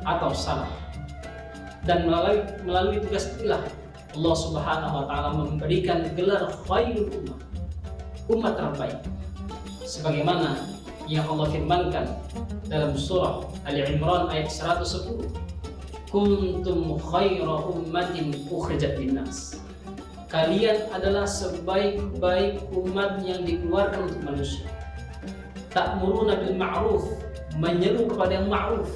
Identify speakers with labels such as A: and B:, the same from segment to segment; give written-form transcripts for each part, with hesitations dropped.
A: atau salah. Dan melalui tugas inilah Allah Subhanahu wa taala memberikan gelar khairul ummah, umat terbaik. Sebagaimana yang Allah firmankan dalam surah Ali Imran ayat 110, kuntum khaira ummatin ukhrijat linnas. Kalian adalah sebaik-baik umat yang dikeluarkan untuk manusia. Ta'muruna bil ma'ruf, menyeru kepada yang ma'ruf,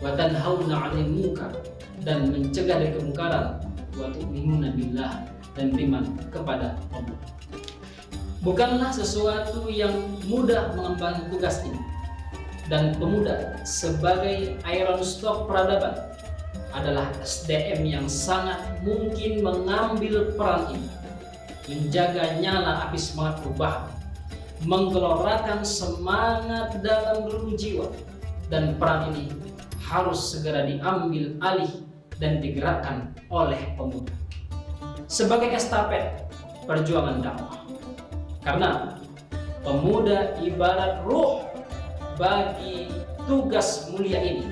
A: wa tanhauna 'anil munkar, dan mencegah dari kemungkaran, wa tu'minuna billah, dan beriman kepada Allah. Bukanlah sesuatu yang mudah mengemban tugas ini, dan pemuda sebagai iron stock peradaban adalah SDM yang sangat mungkin mengambil peran ini, menjaga nyala api semangat perubahan, menggelorakan semangat dalam relung jiwa, dan peran ini harus segera diambil alih dan digerakkan oleh pemuda sebagai estafet perjuangan dakwah. Karena pemuda ibarat ruh bagi tugas mulia ini,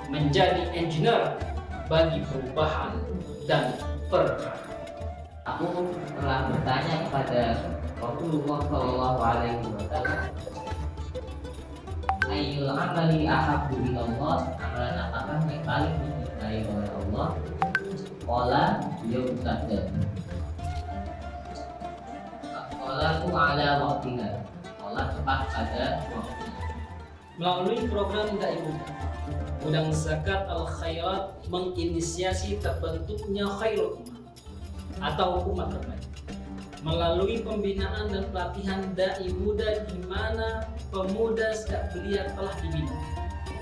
A: menjadi engineer bagi perubahan dan pergerakan.
B: Aku telah bertanya kepada Rasulullah Shallallahu Alaihi Wasallam, ayyul amali ahabbu ilallah, amalan apakah yang paling dicintai oleh Allah? Qala, beliau bersabda, qolatu ala waqtina, qolat tepat pada waktunya.
A: Melalui program Dai Muda, Gudang Zakat Al-Khairat menginisiasi terbentuknya Khairul Ummah atau umat terbaik. Melalui pembinaan dan pelatihan Dai Muda, di mana pemuda sejak belia telah dibina,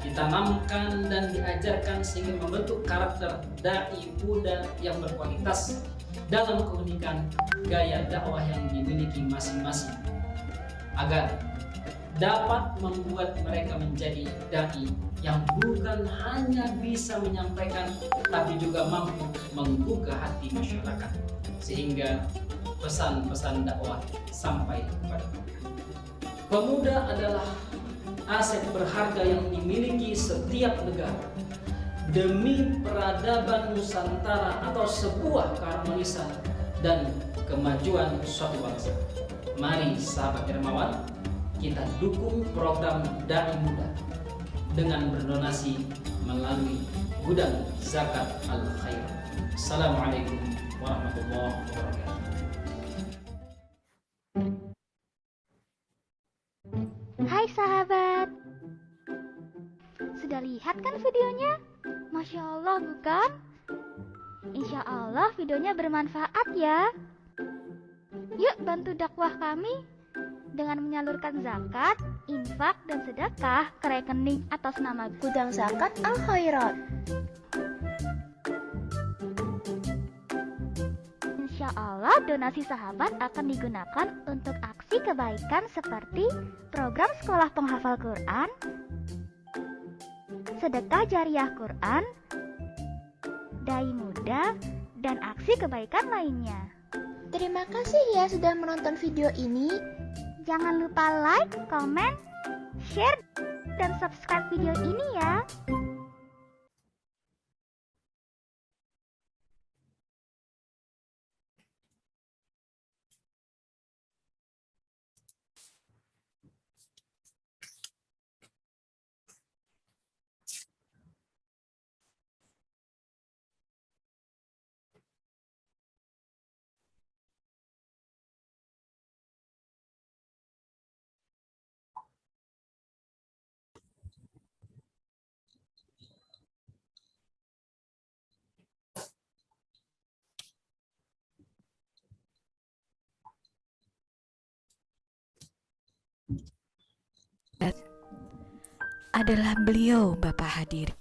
A: ditanamkan dan diajarkan sehingga membentuk karakter Dai Muda yang berkualitas dalam keunikan gaya dakwah yang dimiliki masing-masing, agar dapat membuat mereka menjadi dai yang bukan hanya bisa menyampaikan, tapi juga mampu menggugah hati masyarakat, sehingga pesan-pesan dakwah sampai kepada mereka. Pemuda adalah aset berharga yang dimiliki setiap negara demi peradaban Nusantara atau sebuah keharmonisan dan kemajuan suatu bangsa. Mari sahabat dermawan, kita dukung program Dai Muda dengan berdonasi melalui Gudang Zakat Al-Khairat. Assalamualaikum warahmatullahi wabarakatuh.
C: Hai sahabat, sudah lihat kan videonya? Masya Allah bukan? Insya Allah videonya bermanfaat ya. Yuk bantu dakwah kami dengan menyalurkan zakat, infak, dan sedekah ke rekening atas nama
D: Gudang Zakat Al-Khairat.
C: Insya Allah donasi sahabat akan digunakan untuk aksi kebaikan seperti program sekolah penghafal Quran, sedekah jariah Quran, Dai Muda, dan aksi kebaikan lainnya.
D: Terima kasih ya sudah menonton video ini.
C: Jangan lupa like, komen, share, dan subscribe video ini ya.
E: Adalah beliau Bapak Hadir,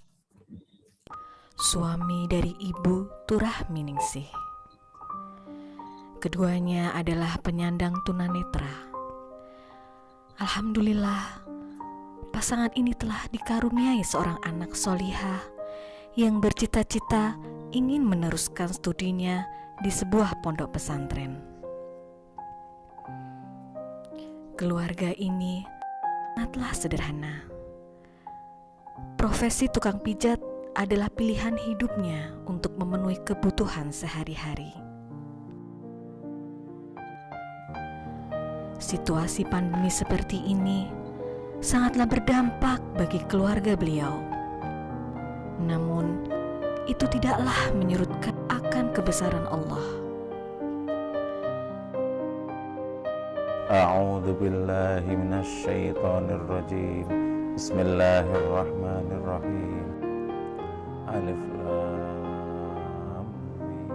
E: suami dari Ibu Turah Miningsih. Keduanya adalah penyandang tunanetra. Alhamdulillah, pasangan ini telah dikaruniai seorang anak solihah yang bercita-cita ingin meneruskan studinya di sebuah pondok pesantren. Keluarga ini sangatlah sederhana. Profesi tukang pijat adalah pilihan hidupnya untuk memenuhi kebutuhan sehari-hari. Situasi pandemi seperti ini sangatlah berdampak bagi keluarga beliau. Namun, itu tidaklah menyurutkan akan kebesaran Allah.
F: A'udzu billahi minasyaitonir rajim. Bismillahirrahmanirrahim. Alif lam mim.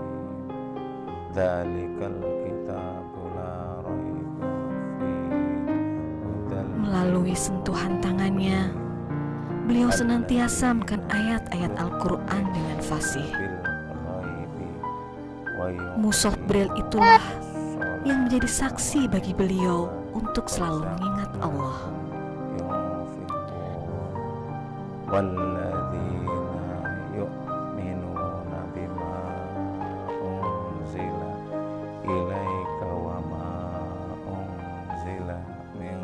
F: Dzalikal kitabu la raiba fihi.
E: Melalui sentuhan tangannya, beliau senantiasa menekan ayat-ayat Al-Quran dengan fasih. Mushaf Braille itulah yang menjadi saksi bagi beliau untuk selalu mengingat Allah.
F: Walladzina yu'minuna bima unzila ilaika wa ma unzila min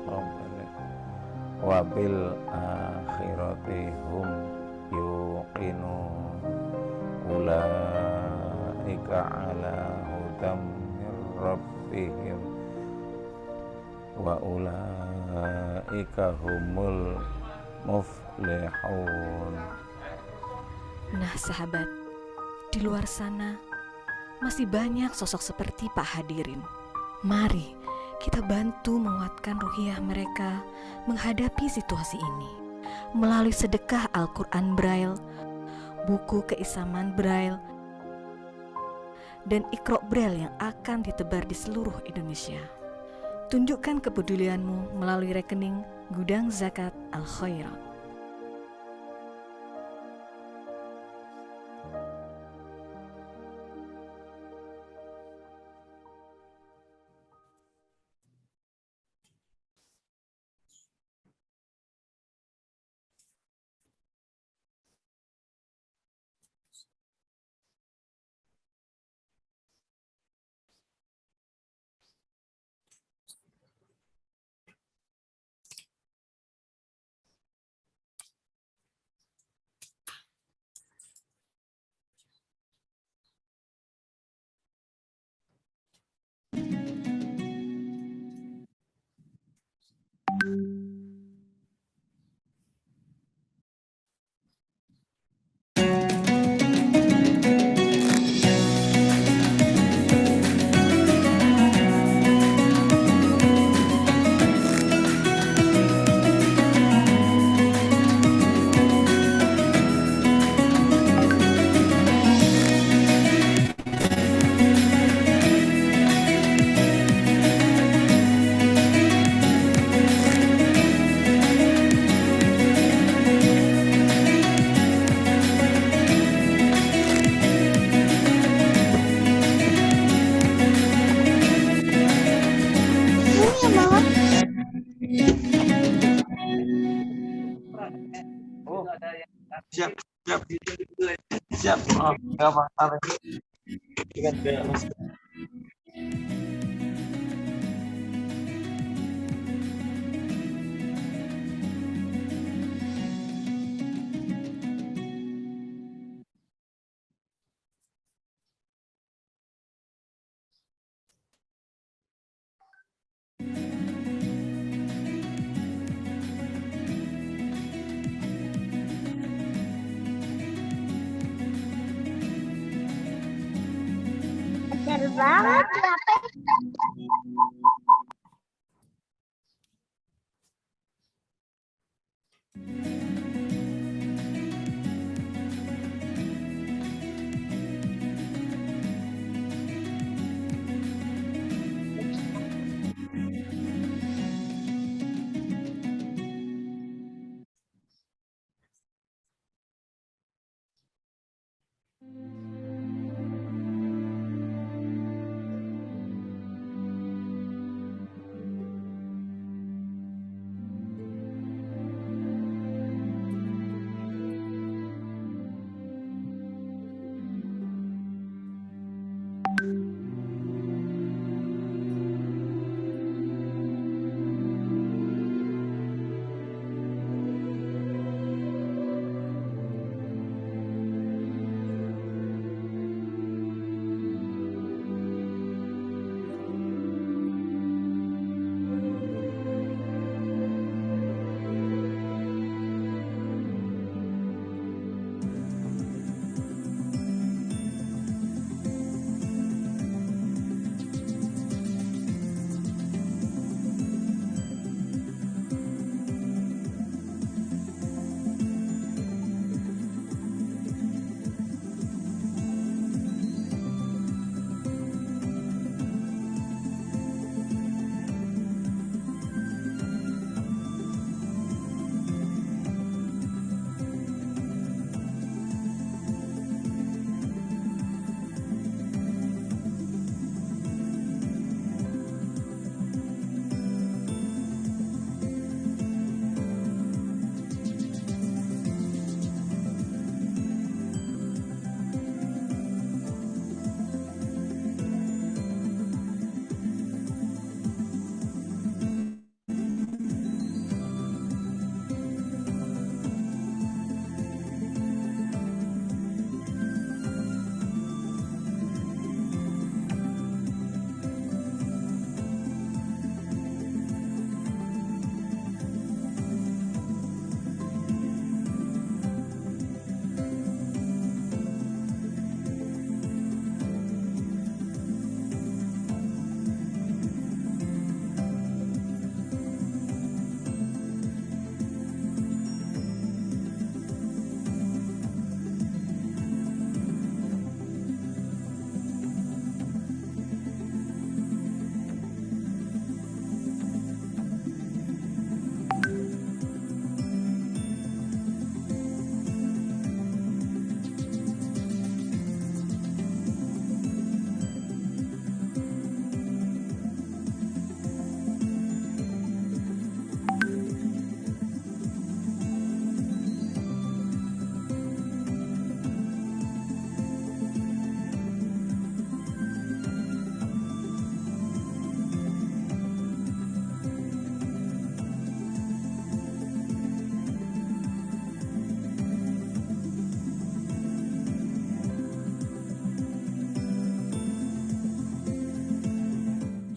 F: qablik wa bil akhirati hum yuqinun ulaika ala hudam min rabbihim wa ulaika humul muflihun.
E: Nah sahabat, di luar sana masih banyak sosok seperti Pak Hadirin. Mari kita bantu menguatkan ruhiyah mereka menghadapi situasi ini melalui sedekah Al-Quran Braille, buku keislaman Braille, dan Iqra Braille yang akan ditebar di seluruh Indonesia. Tunjukkan kepedulianmu melalui rekening Gudang Zakat Al-Khairat.
G: Siap, siap, siap. Oh, nggak apa-apa.
D: Bener banget, kenapa?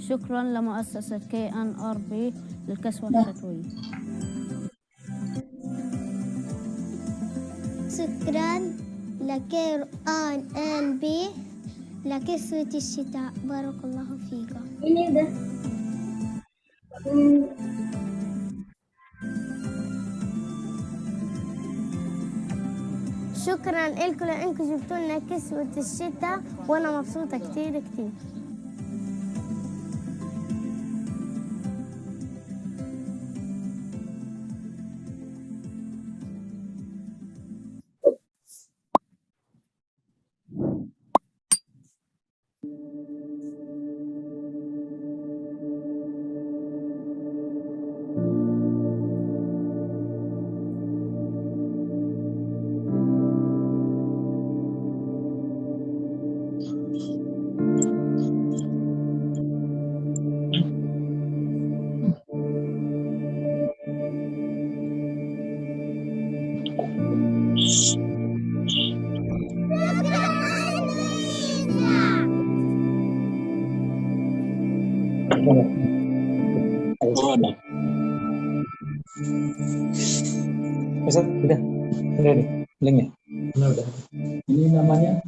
H: شكرا لمؤسسة KNRB للكسوة الشتوية.
I: شكرا لKNRB لكسوة الشتاء. بارك الله فيكم.
J: Ini udah.
I: شكرا لكم لانكم جبتوا لنا كسوة الشتاء وانا مبسوطة كتير كتير.
K: Ustaz, udah nih, linknya. Udah. Ini namanya,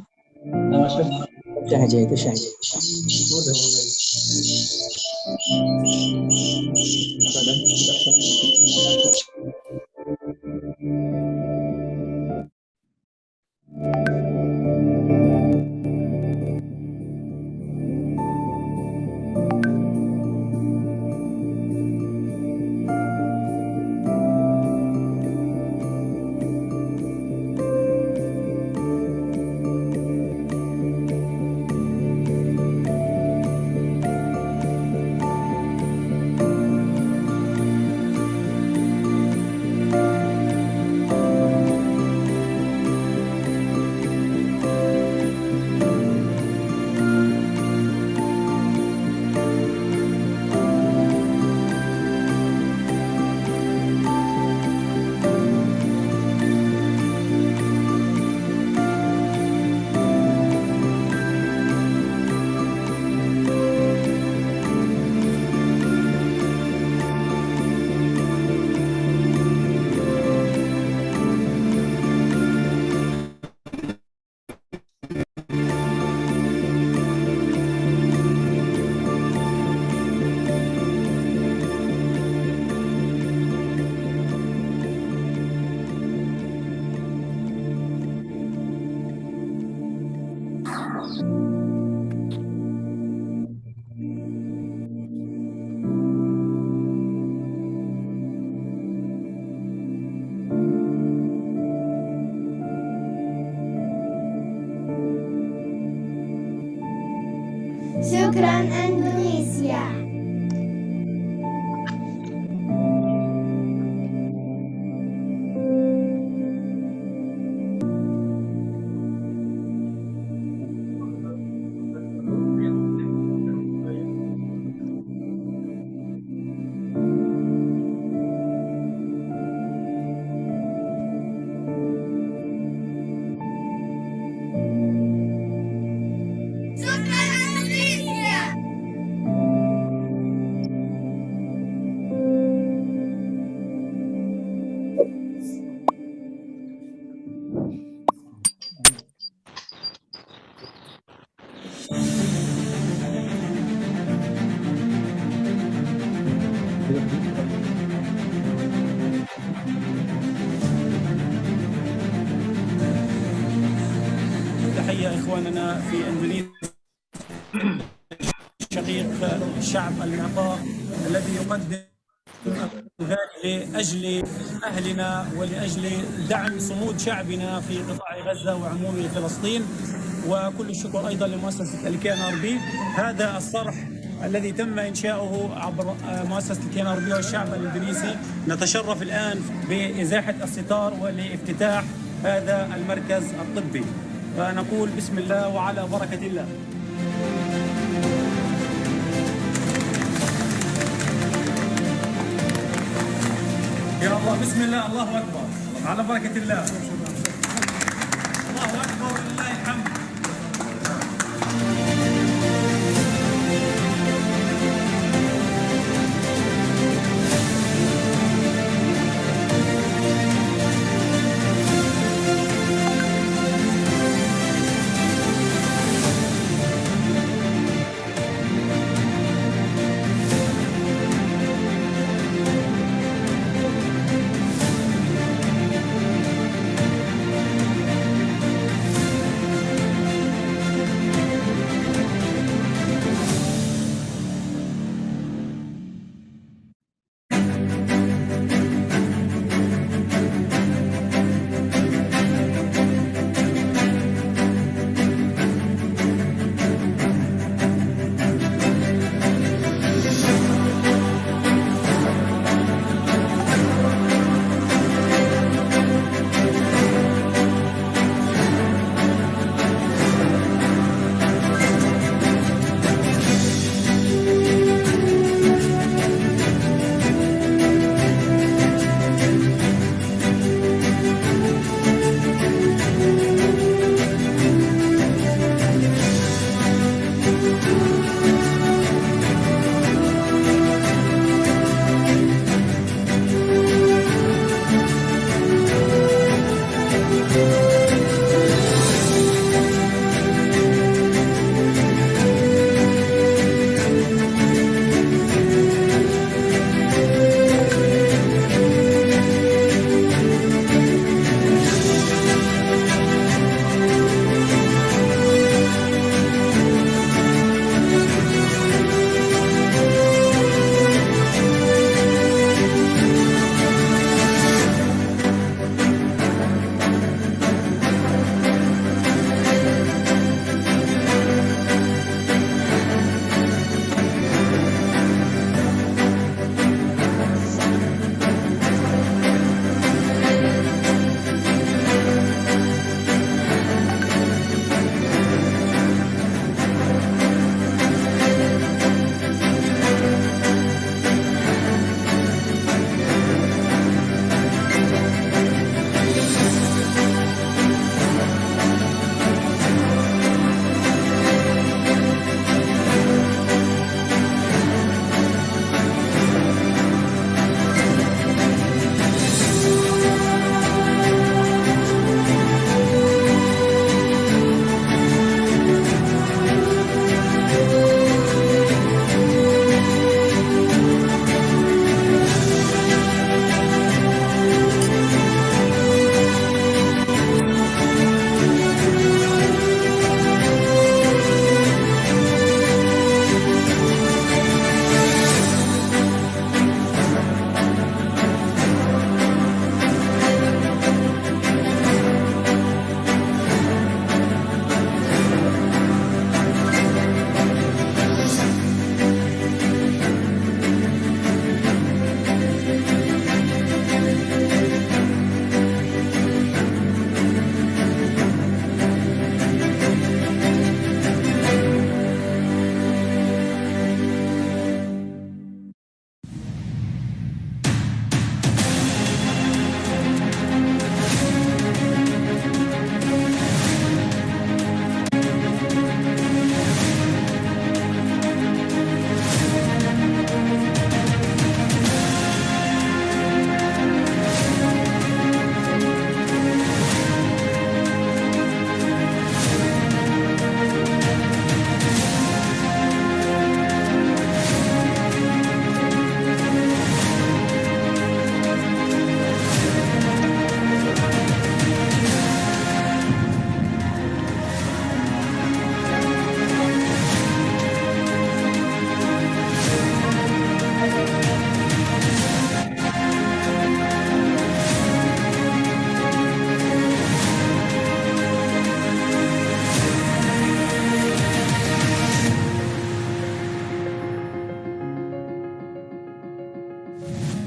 K: nama Syah aja itu Syah. Udah.
I: شكرا إندونيسيا.
L: تحية إخواننا في إندونيسيا شقيق الشعب النقاء الذي يقدم لأجل أهلنا ولأجل دعم صمود شعبنا في قطاع غزة وعموم فلسطين. وكل الشكر أيضا لمؤسسة KNRB. هذا الصرح الذي تم إنشاؤه عبر مؤسسة KNRB والشعب الإندونيسي. نتشرف الآن بإزاحة الستار ولافتتاح هذا المركز الطبي، فنقول بسم الله وعلى بركة الله. يا الله بسم الله، الله أكبر، على بركة الله. الله أكبر ولله الحمد.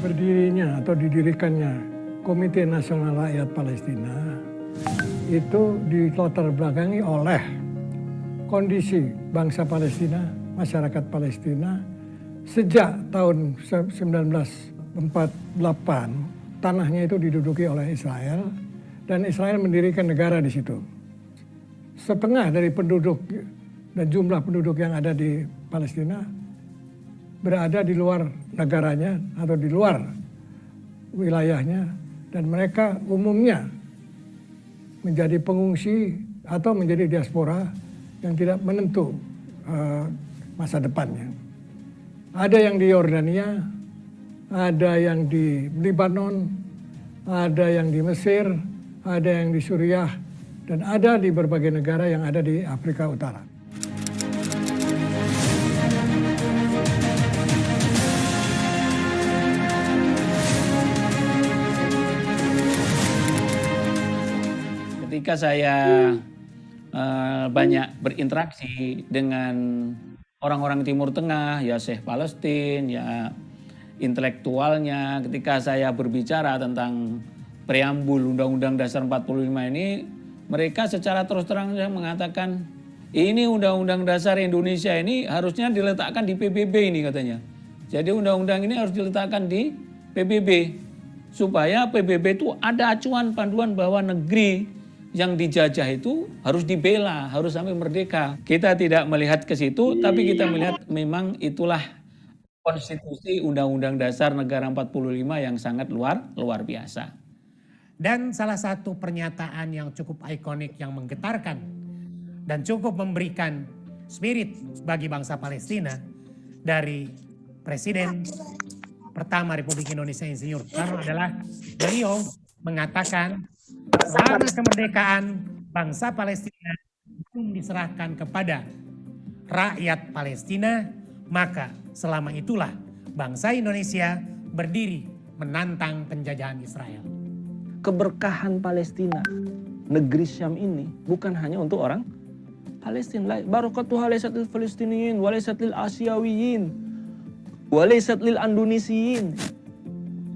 L: berdirinya atau didirikannya Komite Nasional Rakyat Palestina itu dilatar belakangi oleh kondisi bangsa Palestina, masyarakat Palestina sejak tahun 1948 tanahnya itu diduduki oleh Israel dan Israel mendirikan negara di situ. Setengah dari penduduk dan jumlah penduduk yang ada di Palestina berada di luar negaranya atau di luar wilayahnya dan mereka umumnya menjadi pengungsi atau menjadi diaspora yang tidak menentu masa depannya. Ada yang di Yordania, ada yang di Lebanon, ada yang di Mesir, ada yang di Suriah, dan ada di berbagai negara yang ada di Afrika Utara.
J: Ketika saya banyak berinteraksi dengan orang-orang Timur Tengah, ya Syekh Palestina, ya intelektualnya, ketika saya berbicara tentang preambul Undang-Undang Dasar 45 ini, mereka secara terus terang mengatakan, ini Undang-Undang Dasar Indonesia ini harusnya diletakkan di PBB ini katanya. Jadi undang-undang ini harus diletakkan di PBB, supaya PBB itu ada acuan panduan bahwa negeri yang dijajah itu harus dibela, harus sampai merdeka. Kita tidak melihat ke situ, tapi kita melihat memang itulah konstitusi Undang-Undang Dasar Negara 45 yang sangat luar biasa.
M: Dan salah satu pernyataan yang cukup ikonik yang menggetarkan dan cukup memberikan spirit bagi bangsa Palestina dari Presiden pertama Republik Indonesia Insinyur Soekarno adalah beliau mengatakan selama kemerdekaan bangsa Palestina belum diserahkan kepada rakyat Palestina, maka selama itulah bangsa Indonesia berdiri menantang penjajahan Israel.
J: Keberkahan Palestina, negeri Syam ini bukan hanya untuk orang Palestina. Barakatuha laysat lil Falistiniyin, wa laysat lil Asyawiyin, wa laysat lil Andonesiyin,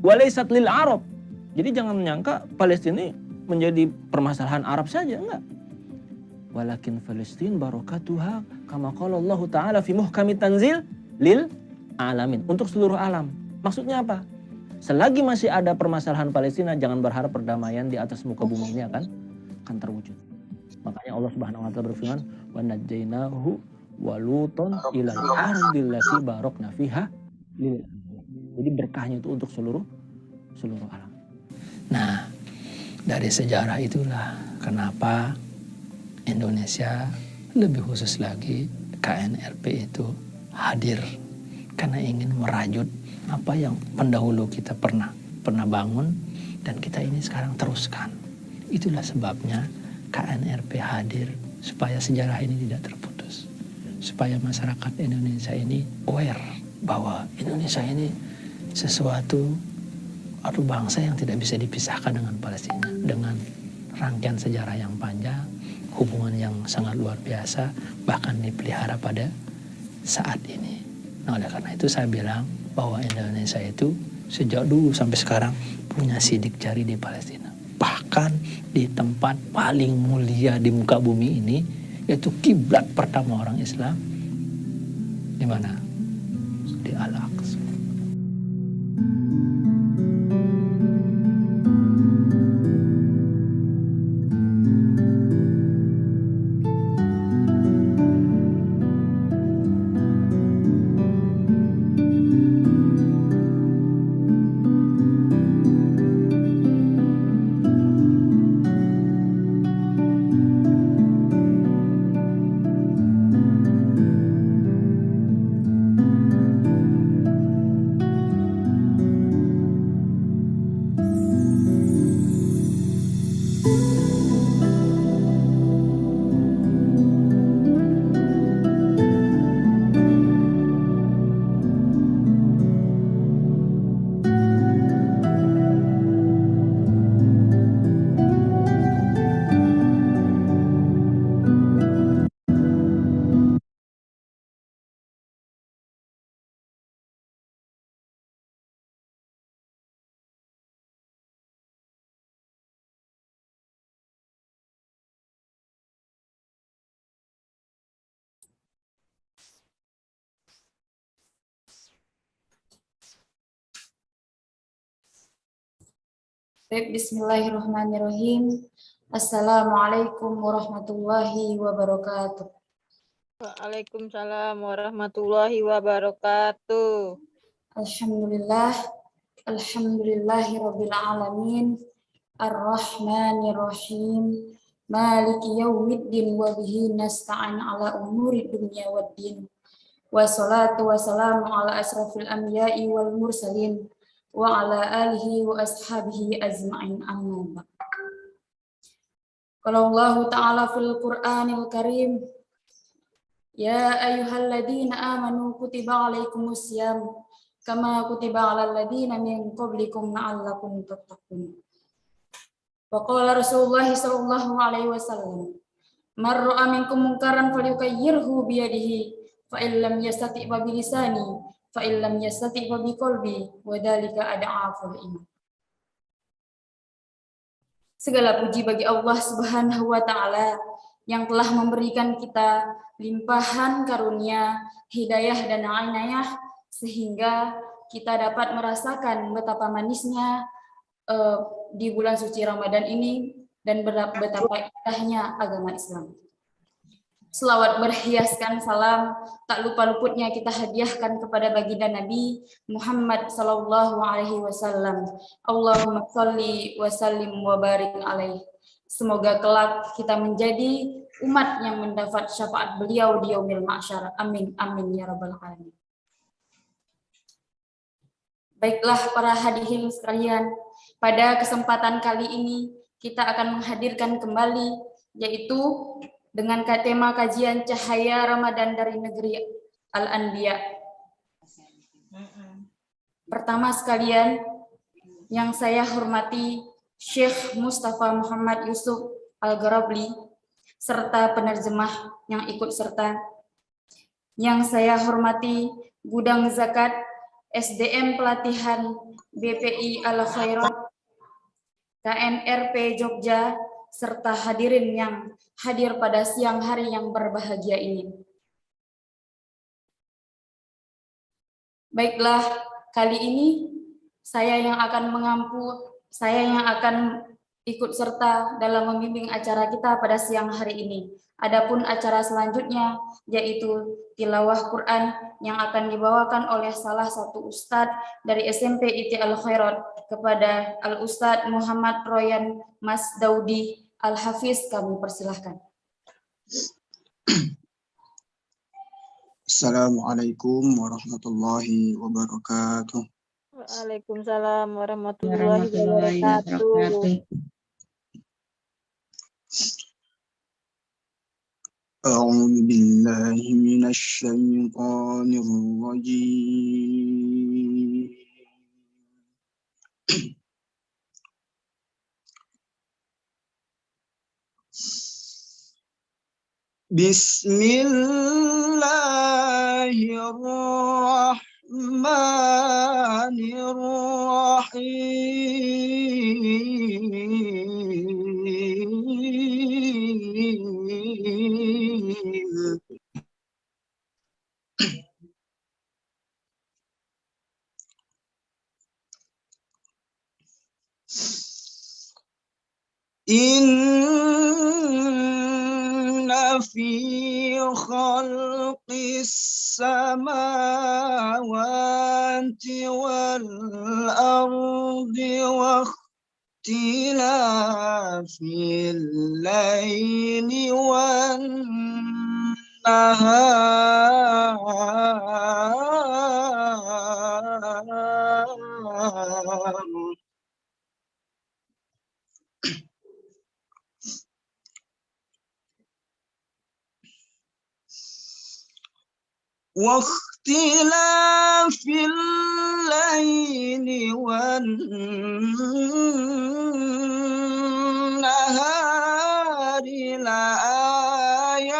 J: wa laysat lil Arab. Jadi jangan menyangka Palestina menjadi permasalahan Arab saja, enggak. Walakin Palestina barakatuha kama qala Allah Ta'ala fi muhkamit tanzil lil alamin. Untuk seluruh alam. Maksudnya apa? Selagi masih ada permasalahan Palestina, jangan berharap perdamaian di atas muka bumi ini akan terwujud. Makanya Allah Subhanahu wa taala berfirman, "Wa najjaynahu wa luton ilal ardil lati barakna fiha lil." Jadi berkahnya itu untuk seluruh alam.
N: Nah, dari sejarah itulah kenapa Indonesia, lebih khusus lagi KNRP itu hadir. Karena ingin merajut apa yang pendahulu kita pernah bangun dan kita ini sekarang teruskan. Itulah sebabnya KNRP hadir supaya sejarah ini tidak terputus. Supaya masyarakat Indonesia ini aware bahwa Indonesia ini sesuatu atau bangsa yang tidak bisa dipisahkan dengan Palestina, dengan rangkaian sejarah yang panjang, hubungan yang sangat luar biasa, bahkan dipelihara pada saat ini. Nah, oleh karena itu saya bilang bahwa Indonesia itu sejak dulu sampai sekarang punya sidik jari di Palestina. Bahkan di tempat paling mulia di muka bumi ini, yaitu kiblat pertama orang Islam, di mana? Di Al-Aqsa.
O: Bismillahirrahmanirrahim. Assalamualaikum warahmatullahi wabarakatuh.
P: Waalaikumsalam warahmatullahi wabarakatuh.
O: Alhamdulillah, alhamdulillahi rabbil alamin, ar-rahmanirrahim, maliki yaumiddin wa bihi nasta'in ala umuri dunya waddin. Wassalatu wassalamu ala asrafil anbiya'i wal mursalin wa ala alihi wa ashabihi azma'in, amma ba'd. Qala Allah Ta'ala fil Qur'anil Karim, ya ayyuhalladzina amanu kutiba alaikumus syiyam kama kutiba alal ladzina min qablikum la'allakum tattaqun. Wa qala Rasulullah sallallahu alaihi wasallam, man ra'a minkum munkaran falyughayyirhu bi yadihi, fa in lam yastati' fa bi lisani, fa in lam yastati' fa bi qalbi, wa dzalika ad'aful iman. Segala puji bagi Allah Subhanahu wa taala yang telah memberikan kita limpahan karunia, hidayah dan inayah sehingga kita dapat merasakan betapa manisnya di bulan suci Ramadan ini dan betapa indahnya agama Islam. Selawat berhiaskan salam tak lupa luputnya kita hadiahkan kepada baginda Nabi Muhammad sallallahu alaihi wasallam. Allahumma shalli wa sallim wa barik alaihi. Semoga kelak kita menjadi umat yang mendapat syafaat beliau di yaumil mahsyar. Amin amin ya rabbal alamin. Baiklah para hadirin sekalian, pada kesempatan kali ini kita akan menghadirkan kembali yaitu dengan tema kajian Cahaya Ramadan dari Negeri Al-Anbiya. Pertama sekalian, yang saya hormati Syekh Mustafa Muhammad Yusuf Al-Gharabli, serta penerjemah yang ikut serta. Yang saya hormati Gudang Zakat SDM Pelatihan BPI Al-Khairat KNRP Jogja, serta hadirin yang hadir pada siang hari yang berbahagia ini. Baiklah, kali ini saya yang akan ikut serta dalam membimbing acara kita pada siang hari ini. Adapun acara selanjutnya yaitu tilawah Quran yang akan dibawakan oleh salah satu ustadz dari SMP IT Al-Khairat kepada Al-Ustadz Muhammad Royan Mas Daudi Al-Hafiz, kami persilahkan.
Q: Assalamualaikum warahmatullahi wabarakatuh.
P: Waalaikumsalam warahmatullahi wabarakatuh.
Q: A'udzu billahi minasy syaithanir rajim. Bismillahirrahmanirrahim. Inna fi khalqis samawati wal ardi wa ikhtilafil laili wan nahar واختلاف الليل والنهار لآيات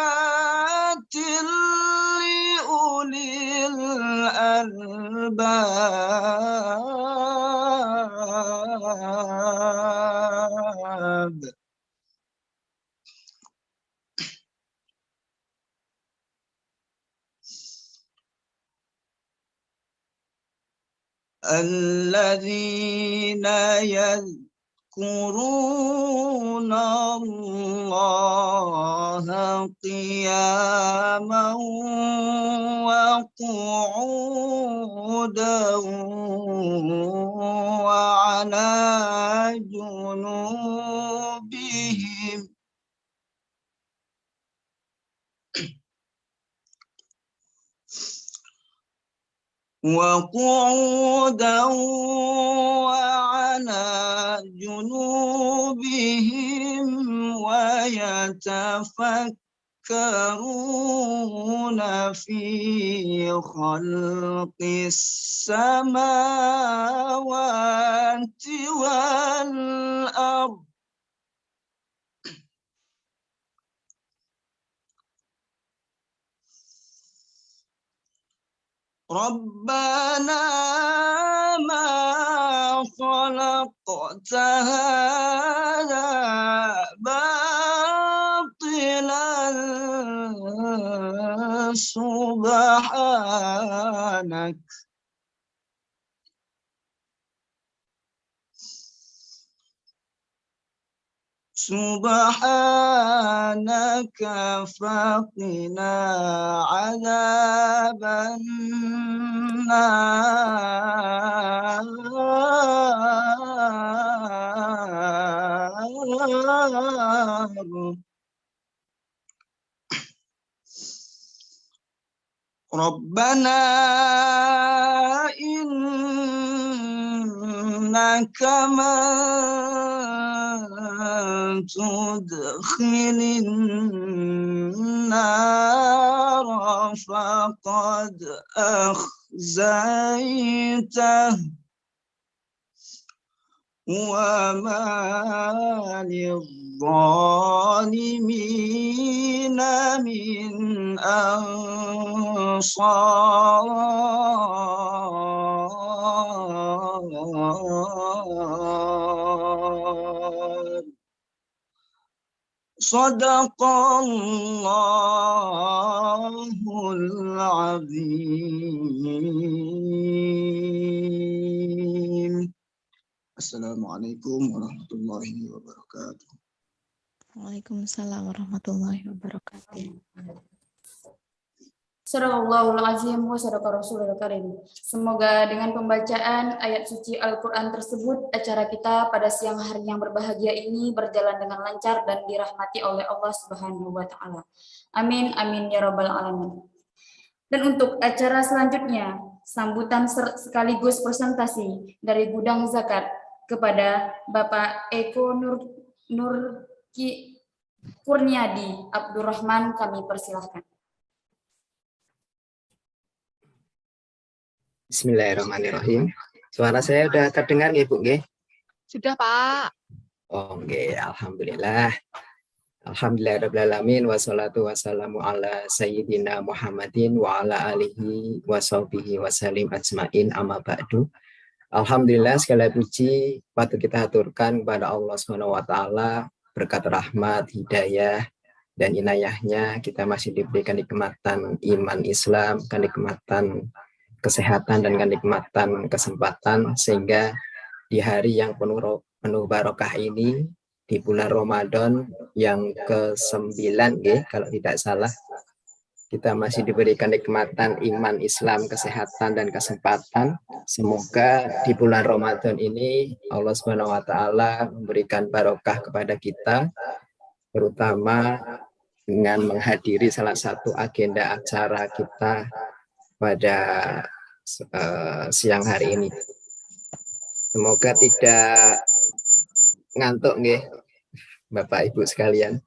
Q: لأولي الألباب. الذين يذكرون الله قياما وقعودا وعلى جنوبهم وقعودا وعلى جنوبهم ويتفكرون في خلق السماوات والأرض ربنا ما خلقت هذا باطلا سبحانك فقنا عذاب النار ربنا إنك من تدخل النار فقد أخزيته وما للظالمين من أنصار صدق الله العظيم. Assalamualaikum warahmatullahi wabarakatuh.
R: Waalaikumsalam warahmatullahi wabarakatuh.
O: Sadaqallahul azim wa sadaqa rasulul karim. Semoga dengan pembacaan ayat suci Al-Quran tersebut, acara kita pada siang hari yang berbahagia ini berjalan dengan lancar dan dirahmati oleh Allah Subhanahu wa Ta'ala. Amin, amin ya Rabbal alamin. Dan untuk acara selanjutnya, sambutan sekaligus presentasi dari Gudang Zakat kepada Bapak Eko Nur Kurniadi Abdurrahman, kami persilahkan.
S: Bismillahirrahmanirrahim. Suara saya sudah terdengar nggih, Bu nggih?
R: Sudah, Pak.
S: Oh nggih, alhamdulillah. Alhamdulillahirrahmanirrahim. Wassalatu wassalamu ala sayyidina Muhammadin wa ala alihi wa sahbihi wa salim ajmain amma ba'du. Alhamdulillah, segala puji patut kita haturkan kepada Allah Subhanahu wa Ta'ala, berkat rahmat, hidayah, dan inayahnya kita masih diberikan nikmatan iman Islam, kenikmatan kesehatan, dan kenikmatan kesempatan, sehingga di hari yang penuh barokah ini, di bulan Ramadan yang ke-9 kalau tidak salah, kita masih diberikan nikmatan iman Islam, kesehatan, dan kesempatan. Semoga di bulan Ramadan ini Allah Subhanahu wa Ta'ala memberikan barokah kepada kita, terutama dengan menghadiri salah satu agenda acara kita pada siang hari ini. Semoga tidak ngantuk nggih, Bapak Ibu sekalian.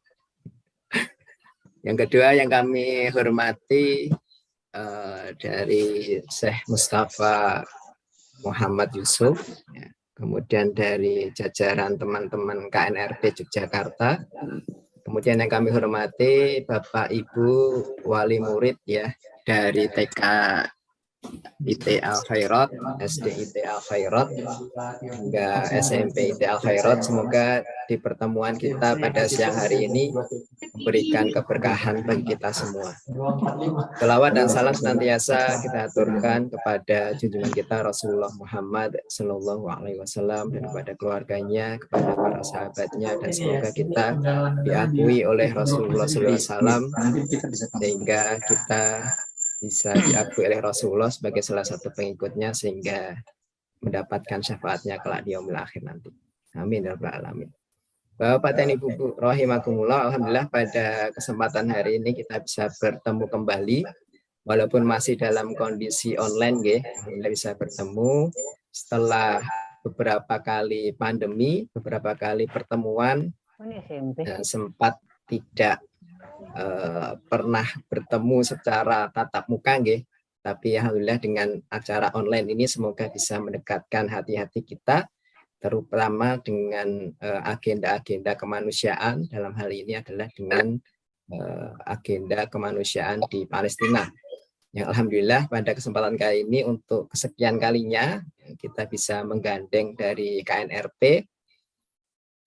S: Yang kedua yang kami hormati dari Syekh Mustafa Muhammad Yusuf, ya, kemudian dari jajaran teman-teman KNRP Yogyakarta, kemudian yang kami hormati Bapak Ibu wali murid ya dari TK IT Al Khairat, SD IT Al Khairat, hingga SMP IT Al Khairat. Semoga di pertemuan kita pada siang hari ini memberikan keberkahan bagi kita semua. Selawat dan salam senantiasa kita aturkan kepada junjungan kita Rasulullah Muhammad Sallallahu Alaihi Wasallam dan kepada keluarganya, kepada para sahabatnya, dan semoga kita diakui oleh Rasulullah SAW sehingga kita bisa diakui oleh Rasulullah sebagai salah satu pengikutnya sehingga mendapatkan syafaatnya kelak di yaumil akhir nanti. Amin ya rabbal alamin. Bapak dan Ibu rahimakumullah, alhamdulillah pada kesempatan hari ini kita bisa bertemu kembali walaupun masih dalam kondisi online nggih. Alhamdulillah bisa bertemu setelah beberapa kali pandemi, beberapa kali pertemuan dan sempat tidak pernah bertemu secara tatap muka nggih. Tapi alhamdulillah dengan acara online ini semoga bisa mendekatkan hati-hati kita, terutama dengan agenda-agenda kemanusiaan. Dalam hal ini adalah dengan agenda kemanusiaan di Palestina. Yang alhamdulillah pada kesempatan kali ini untuk kesekian kalinya kita bisa menggandeng dari KNRP.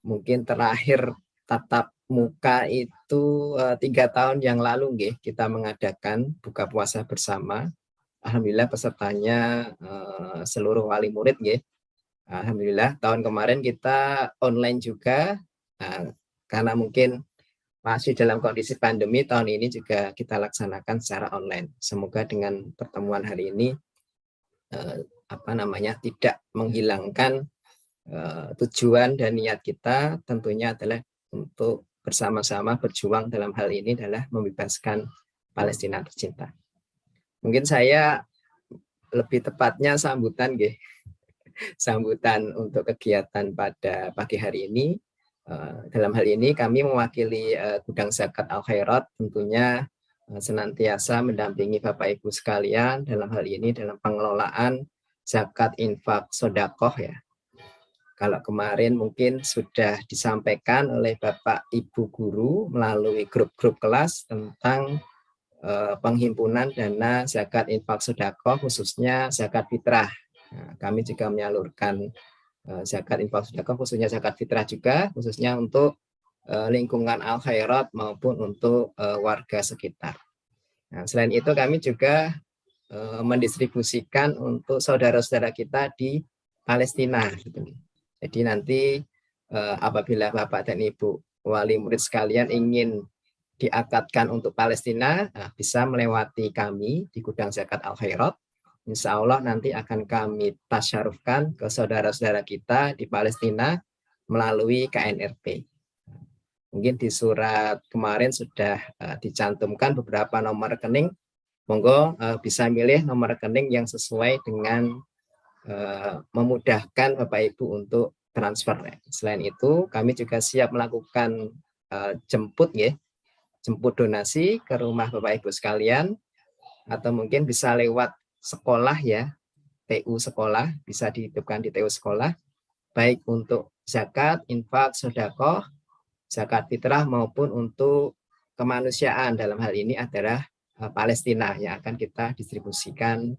S: Mungkin terakhir tatap muka itu 3 tahun yang lalu nggih, kita mengadakan buka puasa bersama. Alhamdulillah pesertanya seluruh wali murid nggih. Alhamdulillah tahun kemarin kita online juga, karena mungkin masih dalam kondisi pandemi, tahun ini juga kita laksanakan secara online. Semoga dengan pertemuan hari ini tidak menghilangkan tujuan dan niat kita, tentunya adalah untuk bersama-sama berjuang dalam hal ini adalah membebaskan Palestina tercinta. Mungkin saya lebih tepatnya sambutan nggih. Sambutan untuk kegiatan pada pagi hari ini. Dalam hal ini kami mewakili Gudang Zakat Al Khairat tentunya senantiasa mendampingi Bapak Ibu sekalian dalam hal ini dalam pengelolaan zakat infak sedekah ya. Kalau kemarin mungkin sudah disampaikan oleh Bapak Ibu guru melalui grup-grup kelas tentang penghimpunan dana zakat infak sedekah khususnya zakat fitrah. Nah, kami juga menyalurkan zakat infak sedekah khususnya zakat fitrah juga khususnya untuk lingkungan Al Khairat maupun untuk warga sekitar. Nah, selain itu kami juga mendistribusikan untuk saudara-saudara kita di Palestina gitu. Jadi nanti apabila Bapak dan Ibu wali murid sekalian ingin diakadkan untuk Palestina, bisa melewati kami di Gudang Zakat Al Khairat. Insya Allah nanti akan kami tasyarufkan ke saudara-saudara kita di Palestina melalui KNRP. Mungkin di surat kemarin sudah dicantumkan beberapa nomor rekening. Monggo bisa milih nomor rekening yang sesuai dengan memudahkan Bapak Ibu untuk transfer. Selain itu, kami juga siap melakukan jemput donasi ke rumah Bapak Ibu sekalian, atau mungkin bisa lewat sekolah ya, TU sekolah, bisa dihidupkan di TU sekolah, baik untuk zakat, infak, sedekah, zakat fitrah maupun untuk kemanusiaan. Dalam hal ini adalah Palestina yang akan kita distribusikan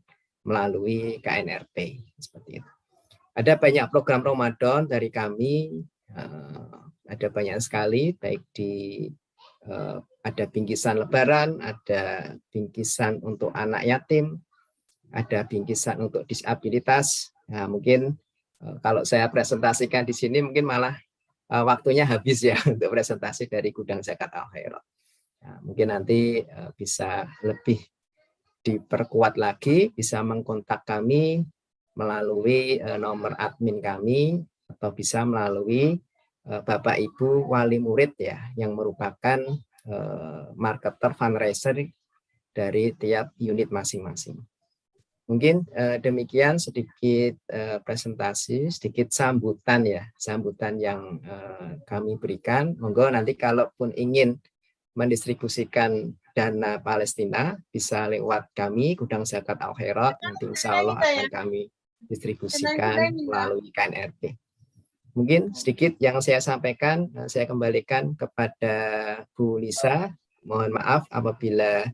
S: melalui KNRP seperti itu. Ada banyak program Ramadan dari kami, ada banyak sekali, baik di ada bingkisan Lebaran, ada bingkisan untuk anak yatim, ada bingkisan untuk disabilitas. Nah, mungkin kalau saya presentasikan di sini mungkin malah waktunya habis ya untuk presentasi dari Gudang Zakat Al Khairat. Nah, mungkin nanti bisa lebih diperkuat lagi, bisa mengkontak kami melalui nomor admin kami atau bisa melalui Bapak Ibu wali murid ya yang merupakan marketer fundraiser dari tiap unit masing-masing. Mungkin demikian sedikit presentasi, sedikit sambutan ya, sambutan yang kami berikan. Monggo nanti kalaupun ingin mendistribusikan dana Palestina bisa lewat kami Gudang Zakat Al Khairat, nanti insya Allah akan kami distribusikan melalui KNRP. Mungkin sedikit yang saya sampaikan, saya kembalikan kepada Bu Lisa. Mohon maaf apabila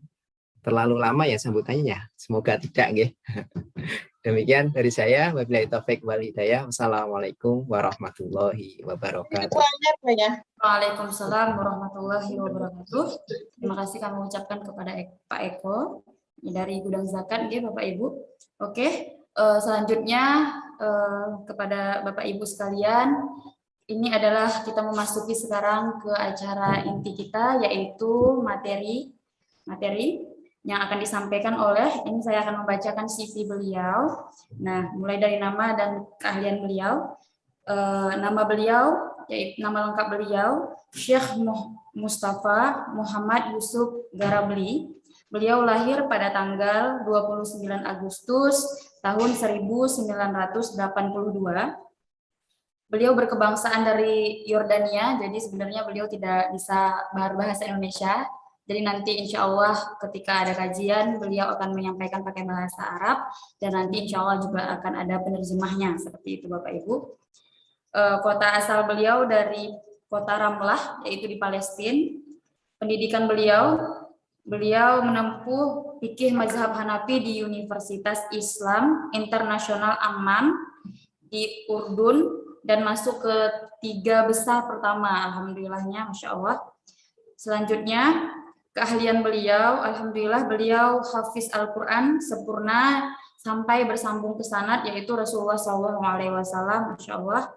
S: terlalu lama ya sambutannya. Semoga tidak nggih. Demikian dari saya. Wabillahi taufik wal hidayah. Wassalamualaikum warahmatullahi wabarakatuh.
O: Waalaikumsalam warahmatullahi wabarakatuh. Terima kasih kami ucapkan kepada Pak Eko dari Gudang Zakat, ya Bapak Ibu. Oke, selanjutnya kepada Bapak Ibu sekalian, ini adalah kita memasuki sekarang ke acara inti kita, yaitu materi yang akan disampaikan oleh, ini saya akan membacakan CV beliau. Nah, mulai dari nama dan keahlian beliau. Nama beliau, yaitu nama lengkap beliau, Syekh Mustafa Muhammad Yusuf Garabli. Beliau lahir pada tanggal 29 Agustus tahun 1982. Beliau berkebangsaan dari Yordania, jadi sebenarnya beliau tidak bisa berbahasa Indonesia. Jadi nanti insya Allah ketika ada kajian, beliau akan menyampaikan pakai bahasa Arab, dan nanti insya Allah juga akan ada penerjemahnya, seperti itu Bapak Ibu. Kota asal beliau dari kota Ramlah, yaitu di Palestina. Pendidikan beliau menempuh fikih mazhab Hanafi di Universitas Islam Internasional Amman di Urdun, dan masuk ke 3 besar pertama, alhamdulillahnya, Masya Allah. Selanjutnya, keahlian beliau, alhamdulillah beliau hafiz Al-Quran sempurna sampai bersambung ke sanad, yaitu Rasulullah SAW, Masya Allah.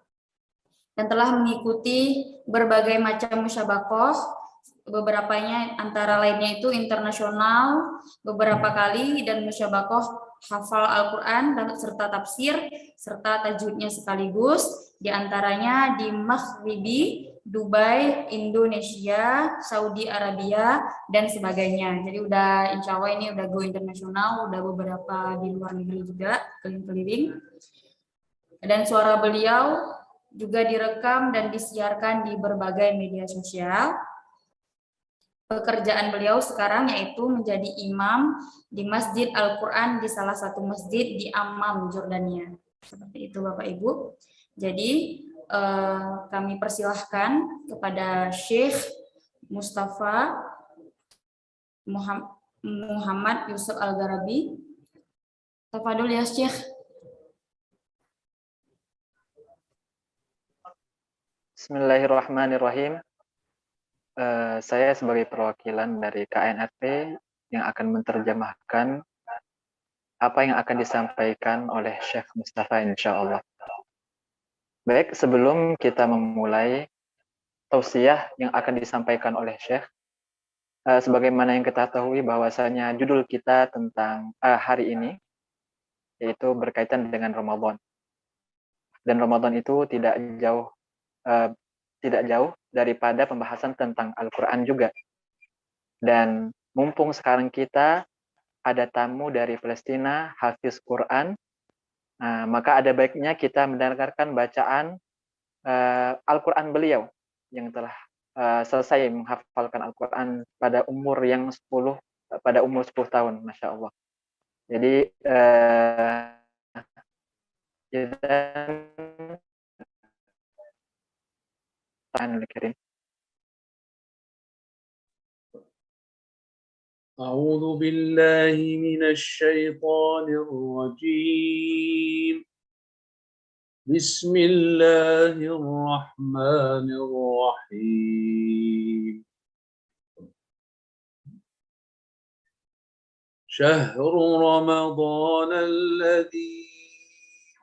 O: Dan telah mengikuti berbagai macam musyabakoh, beberapanya antara lainnya itu internasional beberapa kali, dan musyabakoh hafal Al-Quran dan serta tafsir serta tajwidnya sekaligus, diantaranya di Maghribi, Dubai, Indonesia, Saudi Arabia, dan sebagainya. Jadi udah insya Allah ini udah go internasional, udah beberapa di luar negeri juga keliling-keliling. Dan suara beliau juga direkam dan disiarkan di berbagai media sosial. Pekerjaan beliau sekarang yaitu menjadi imam di Masjid Al-Quran di salah satu masjid di Amman, Jordania. Seperti itu Bapak Ibu. Jadi kami persilahkan kepada Syekh Mustafa Muhammad Yusuf Al-Garabi. Tafadhol ya Syekh.
T: Bismillahirrahmanirrahim. Saya sebagai perwakilan dari KNRP yang akan menerjemahkan apa yang akan disampaikan oleh Syekh Mustafa insya Allah. Baik, sebelum kita memulai tausiah yang akan disampaikan oleh Syekh, sebagaimana yang kita ketahui bahwasanya judul kita tentang hari ini yaitu berkaitan dengan Ramadan. Dan Ramadan itu tidak jauh daripada pembahasan tentang Al-Quran juga. Dan mumpung sekarang kita ada tamu dari Palestina, Hafiz Quran, maka ada baiknya kita mendengarkan bacaan Al-Quran beliau yang telah selesai menghafalkan Al-Quran pada umur 10 tahun, Masya Allah. Jadi الكريم.
U: أعوذ بالله من الشيطان الرجيم. بسم الله الرحمن الرحيم. شهر رمضان الذي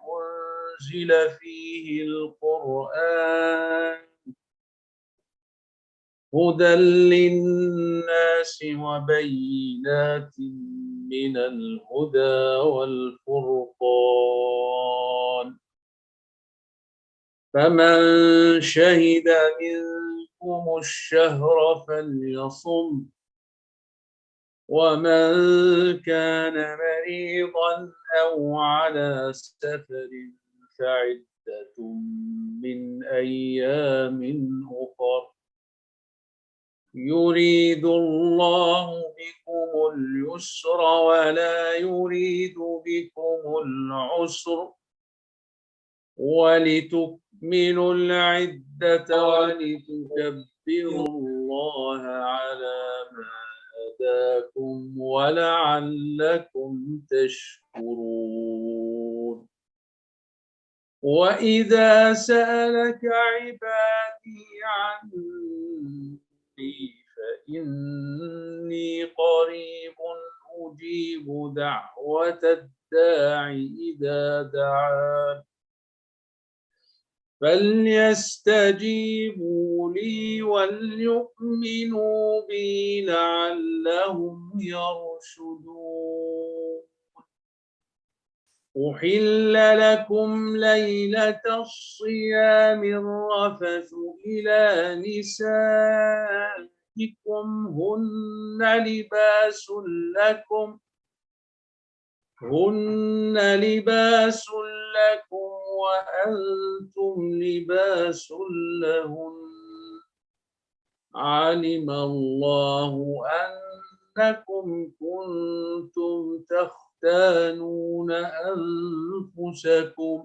U: أنزل فيه القرآن هدى للناس وبينات من الهدى والفرقان فمن شهد منكم الشهر فليصم ومن كان مريضا أو على سفر فعدة من أيام أخر يريد الله بكم اليسر ولا يريد بكم العسر ولتكملوا العدة ولتكبروا الله على ما هداكم ولعلكم تشكرون. وإذا سألك عبادي عني فإني قريب أجيب دعوة الداع إذا دعان فليستجيبوا لي وليؤمنوا بي لعلهم يرشدون. أحل لكم ليلة الصيام الرفث إلى نسائكم هن لباس لكم وأنتم لباس لهن علم الله أنكم كنتم تختانون أنفسكم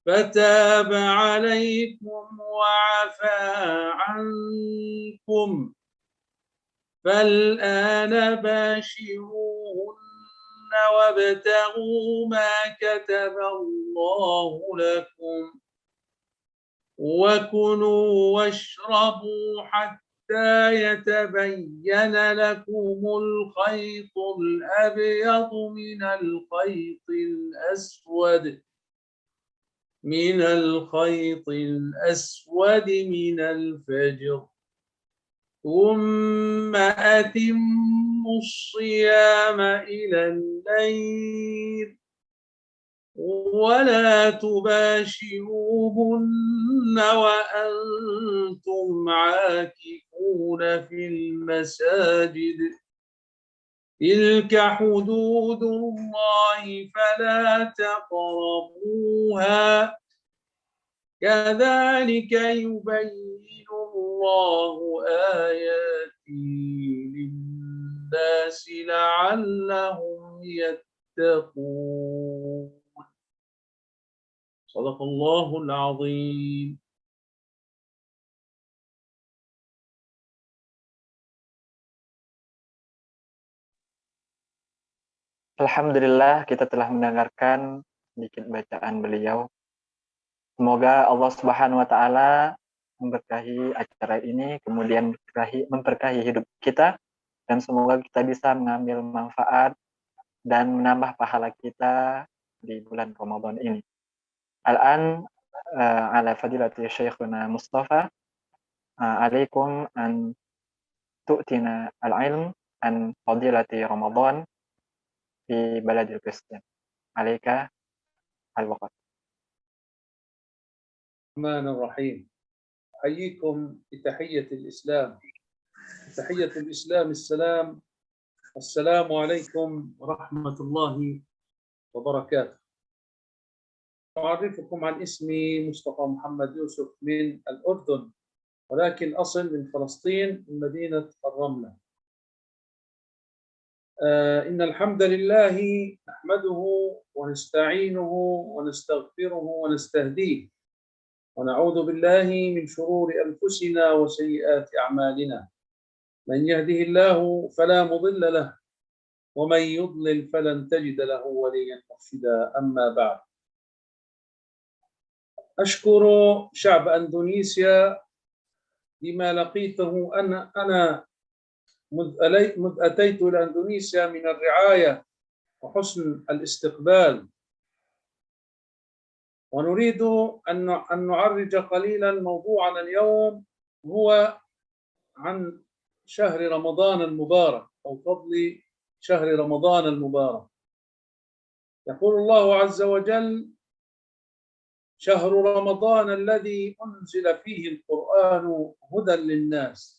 U: فتاب عليكم وعفى عنكم فالآن باشروهن وابتغوا ما كتب الله لكم وكلوا واشربوا حتى يتبين لكم الخيط الأبيض من الخيط الأسود من الفجر ثم أتموا الصيام إلى الليل ولا تباشروهن وأنتم عاكفون في المساجد تلك حدود الله فلا تقربوها كذلك يبين الله آياته للناس لعلهم يتقون. صدق الله العظيم.
T: Alhamdulillah, kita telah mendengarkan sedikit bacaan beliau. Semoga Allah Subhanahu wa Ta'ala memberkahi acara ini, kemudian memberkahi hidup kita, dan semoga kita bisa mengambil manfaat dan menambah pahala kita di bulan Ramadan ini. Al-an ala fadilati Syekhuna Mustafa, alaikum an tu'tina al-ilm an fadilati Ramadan في بلد الكريستيان. عليك الوقت.
U: الرحمن الرحيم. أحييكم بتحية الإسلام. تحية الإسلام السلام. السلام عليكم ورحمة الله وبركاته. أعرفكم عن اسمي مصطفى محمد يوسف من الأردن، ولكن أصل من فلسطين من مدينة الرملة. إن الحمد لله نحمده ونستعينه ونستغفره ونستهديه ونعوذ بالله من شرور أنفسنا وسيئات أعمالنا. من يهده الله فلا مضل له ومن يضلل فلن تجد له وليا مرشدا. أما بعد، أشكر شعب أندونيسيا بما لقيته أنا مذ أتيت إلى أندونيسيا من الرعاية وحسن الاستقبال. ونريد أن نعرج قليلا. موضوعنا اليوم هو عن شهر رمضان المبارك أو فضل شهر رمضان المبارك. يقول الله عز وجل: شهر رمضان الذي أنزل فيه القرآن هدى للناس.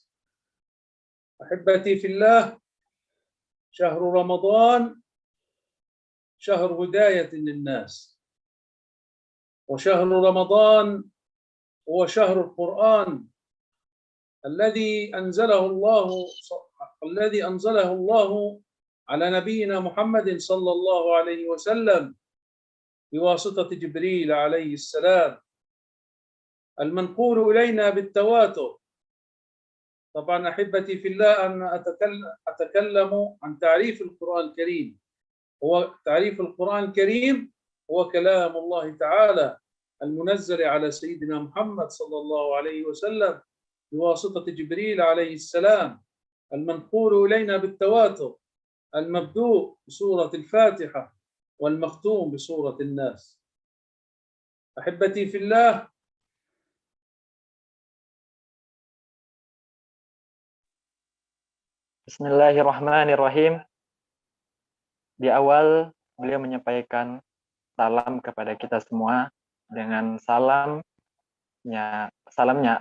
U: أحبتي في الله، شهر رمضان شهر هداية للناس، وشهر رمضان هو شهر القرآن الذي أنزله الله على نبينا محمد صلى الله عليه وسلم بواسطة جبريل عليه السلام، المنقول إلينا بالتواتر طبعا أحبتي في الله أن أتكلم عن تعريف القرآن الكريم. هو تعريف القرآن الكريم هو كلام الله تعالى المنزل على سيدنا محمد صلى الله عليه وسلم بواسطة جبريل عليه السلام، المنقول إلينا بالتواتر، المبدوء بسورة الفاتحة والمختوم بسورة الناس. أحبتي في الله،
T: Bismillahirrahmanirrahim. Di awal beliau menyampaikan salam kepada kita semua dengan salamnya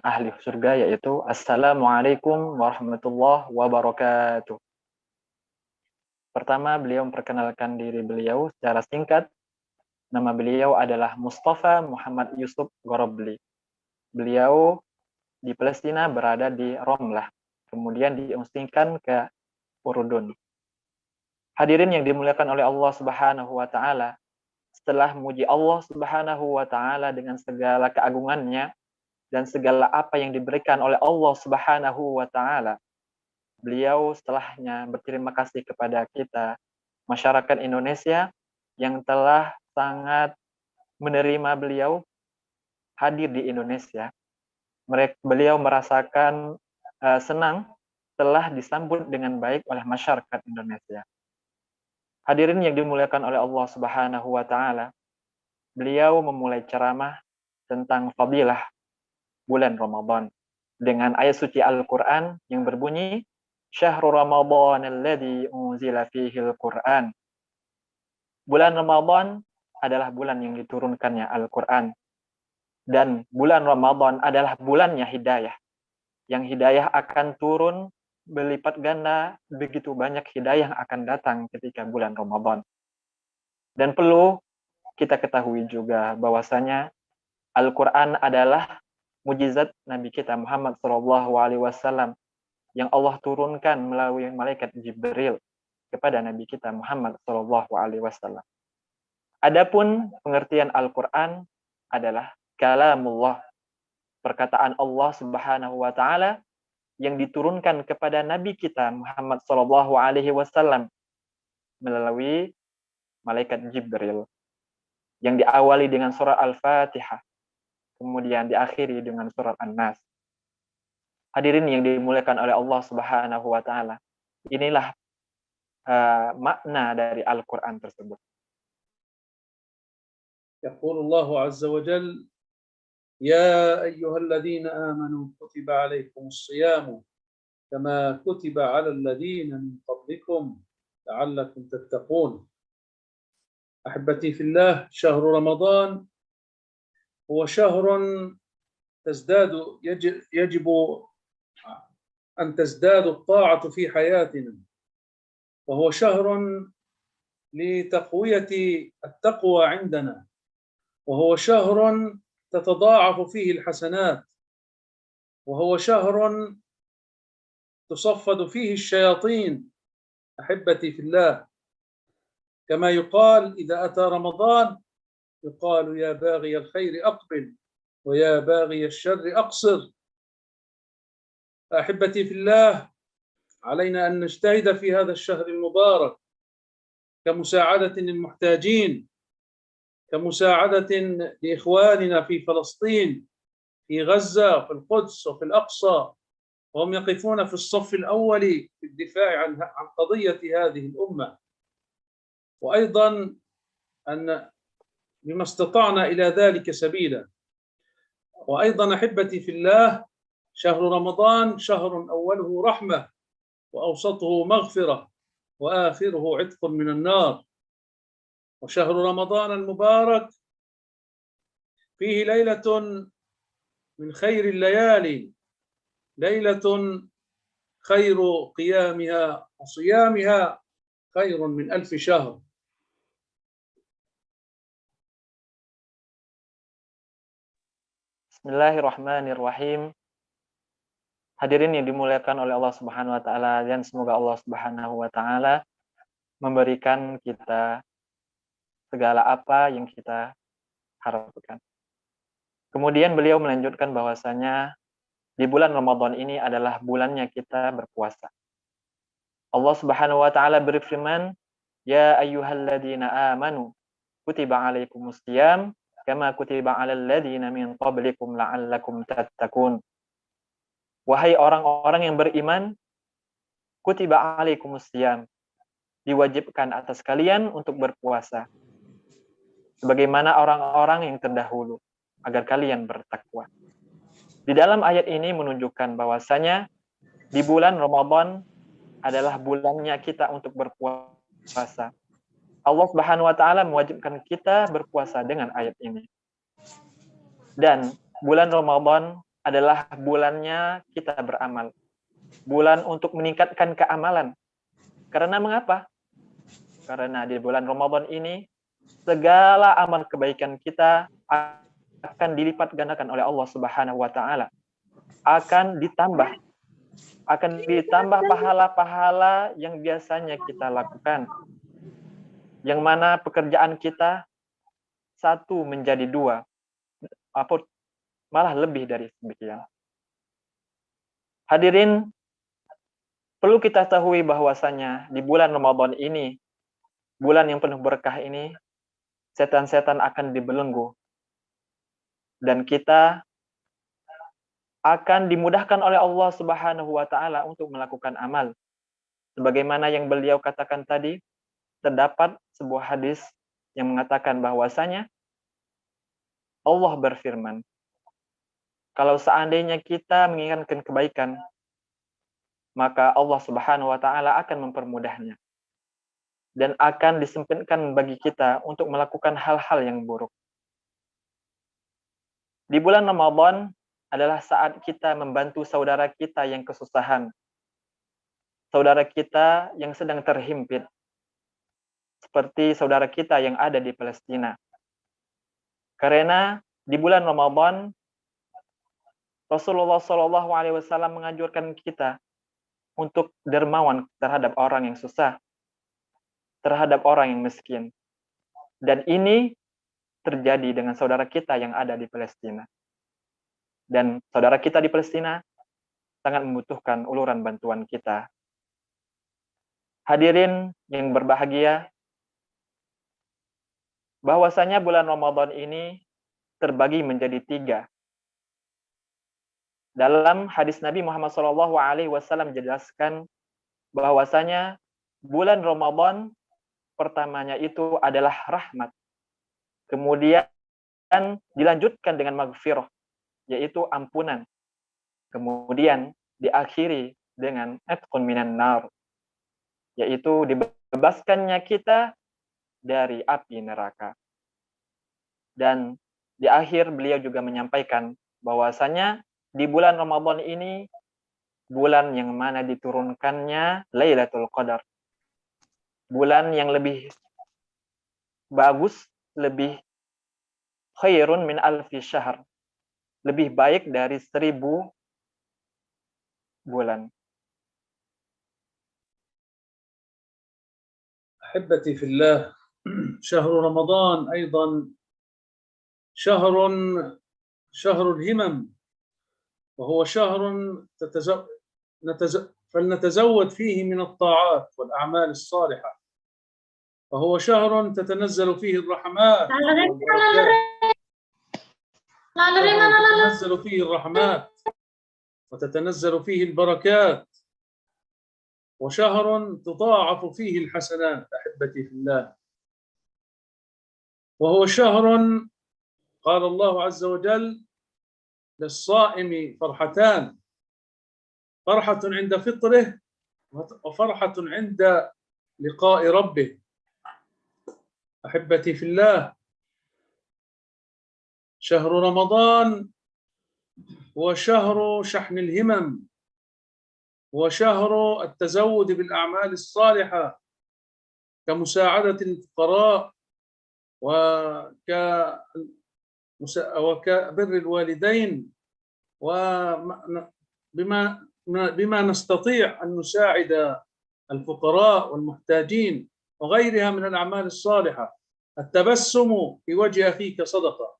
T: ahli surga, yaitu Assalamualaikum warahmatullahi wabarakatuh. Pertama, beliau memperkenalkan diri beliau secara singkat. Nama beliau adalah Mustafa Muhammad Yusuf Gorobli. Beliau di Palestina berada di Romlah, kemudian diungsikan ke Urdun. Hadirin yang dimuliakan oleh Allah Subhanahu wa taala, setelah memuji Allah Subhanahu wa taala dengan segala keagungannya dan segala apa yang diberikan oleh Allah Subhanahu wa taala, beliau setelahnya berterima kasih kepada kita masyarakat Indonesia yang telah sangat menerima beliau hadir di Indonesia. Beliau merasakan senang telah disambut dengan baik oleh masyarakat Indonesia. Hadirin yang dimuliakan oleh Allah Subhanahu wa taala, beliau memulai ceramah tentang fadilah bulan Ramadan dengan ayat suci Al-Qur'an yang berbunyi Syahrul Ramadan alladzi unzila fihil Qur'an. Bulan Ramadan adalah bulan yang diturunkannya Al-Qur'an. Dan bulan Ramadan adalah bulannya hidayah. Yang hidayah akan turun berlipat ganda, begitu banyak hidayah yang akan datang ketika bulan Ramadan. Dan perlu kita ketahui juga bahwasanya Al-Quran adalah mujizat Nabi kita Muhammad SAW yang Allah turunkan melalui malaikat Jibril kepada Nabi kita Muhammad SAW. Adapun pengertian Al-Quran adalah kalamullah, perkataan Allah Subhanahu wa taala yang diturunkan kepada Nabi kita Muhammad SAW melalui malaikat Jibril, yang diawali dengan surah Al-Fatihah, kemudian diakhiri dengan surat An-Nas. Hadirin yang dimuliakan oleh Allah Subhanahu wa taala, inilah makna dari Al-Quran tersebut.
U: Yaqulullahu azza wa jalla يا أيها الذين آمنوا كتب عليكم الصيام كما كتب على الذين من قبلكم لعلكم تتقون. أحبتي في الله، شهر رمضان هو شهر يجب أن تزداد الطاعة في حياتنا، وهو شهر لتقوية التقوى عندنا، وهو شهر تتضاعف فيه الحسنات، وهو شهر تصفد فيه الشياطين. أحبتي في الله، كما يقال إذا أتى رمضان يقال يا باغي الخير أقبل ويا باغي الشر أقصر. أحبتي في الله، علينا أن نجتهد في هذا الشهر المبارك كمساعدة للمحتاجين، كمساعدة لإخواننا في فلسطين، في غزة وفي القدس وفي الأقصى، وهم يقفون في الصف الأول في الدفاع عن قضية هذه الأمة. وأيضا أن بما استطعنا إلى ذلك سبيلا. وأيضا أحبتي في الله، شهر رمضان شهر أوله رحمة وأوسطه مغفرة وآخره عتق من النار. وشهر رمضان المبارك فيه ليلة من خير الليالي، ليلة خير قيامها وصيامها خير من 1000 شهر.
T: Bismillahirrahmanirrahim. Hadirin yang dimuliakan oleh Allah Subhanahu wa taala, dan semoga Allah Subhanahu wa taala memberikan kita segala apa yang kita harapkan. Kemudian beliau melanjutkan bahwasanya di bulan Ramadan ini adalah bulannya kita berpuasa. Allah Subhanahu wa taala berfirman, "Ya ayyuhalladzina amanu, kutiba alaikumusiyam kama kutiba alal ladzina min qablikum la'allakum tattaqun." Wahai orang-orang yang beriman, kutiba alaikumusiyam, diwajibkan atas kalian untuk berpuasa sebagaimana orang-orang yang terdahulu agar kalian bertakwa. Di dalam ayat ini menunjukkan bahwasanya di bulan Ramadan adalah bulannya kita untuk berpuasa. Allah Subhanahu wa taala mewajibkan kita berpuasa dengan ayat ini. Dan bulan Ramadan adalah bulannya kita beramal. Bulan untuk meningkatkan keamalan. Karena mengapa? Karena di bulan Ramadan ini segala amal kebaikan kita akan dilipat gandakan oleh Allah Subhanahu wa taala. Akan ditambah pahala-pahala yang biasanya kita lakukan. Yang mana pekerjaan kita satu menjadi dua, malah lebih dari demikian. Hadirin, perlu kita ketahui bahwasanya di bulan Ramadan ini, bulan yang penuh berkah ini, setan-setan akan dibelenggu. Dan kita akan dimudahkan oleh Allah Subhanahu wa taala untuk melakukan amal. Sebagaimana yang beliau katakan tadi, terdapat sebuah hadis yang mengatakan bahwasanya Allah berfirman, kalau seandainya kita menginginkan kebaikan, maka Allah Subhanahu wa taala akan mempermudahnya dan akan disempitkan bagi kita untuk melakukan hal-hal yang buruk. Di bulan Ramadan adalah saat kita membantu saudara kita yang kesusahan, saudara kita yang sedang terhimpit, seperti saudara kita yang ada di Palestina. Karena di bulan Ramadan Rasulullah SAW menganjurkan kita untuk dermawan terhadap orang yang susah, terhadap orang yang miskin. Dan ini terjadi dengan saudara kita yang ada di Palestina. Dan saudara kita di Palestina sangat membutuhkan uluran bantuan kita. Hadirin yang berbahagia, bahwasanya bulan Ramadan ini terbagi menjadi 3. Dalam hadis Nabi Muhammad SAW dijelaskan bahwasanya bulan Ramadan pertamanya itu adalah rahmat. Kemudian dilanjutkan dengan maghfirah, yaitu ampunan. Kemudian diakhiri dengan atqun minan nar, yaitu dibebaskannya kita dari api neraka. Dan di akhir beliau juga menyampaikan bahwasanya di bulan Ramadan ini bulan yang mana diturunkannya Lailatul Qadar. Bulan yang lebih bagus, lebih khairun min alfi syahr. Lebih baik dari 1000 bulan.
U: أحبتي في الله، شهر رمضان أيضا شهر الهمم، وهو شهر فلنتزود فيه من الطاعات والأعمال الصالحة، وهو شهر تتنزل فيه الرحمات تتنزل فيه الرحمات وتتنزل فيه البركات، وشهر تضاعف فيه الحسنات أحبتي في الله، وهو شهر قال الله عز وجل للصائم فرحتان، فرحة عند فطره وفرحة عند لقاء ربه. أحبتي في الله، شهر رمضان هو شهر شحن الهمم، وشهر التزود بالأعمال الصالحة كمساعدة الفقراء وكبر الوالدين، بما نستطيع أن نساعد الفقراء والمحتاجين وغيرها من الأعمال الصالحة. التبسم في وجه أخيك صدقة،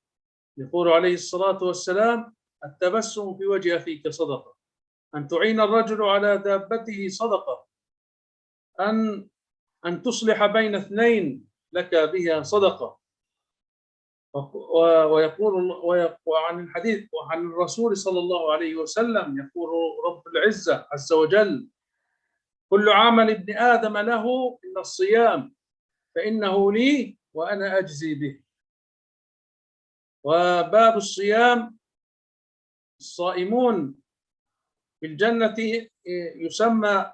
U: يقول عليه الصلاة والسلام: التبسم في وجه أخيك صدقة، أن تعين الرجل على دابته صدقة، أن تصلح بين اثنين لك بها صدقة. ويقول عن الحديث وعن الرسول صلى الله عليه وسلم، يقول رب العزة عز وجل: كل عمل ابن آدم له إلا الصيام فإنه لي وأنا أجزي به. وباب الصيام، الصائمون في الجنة يسمى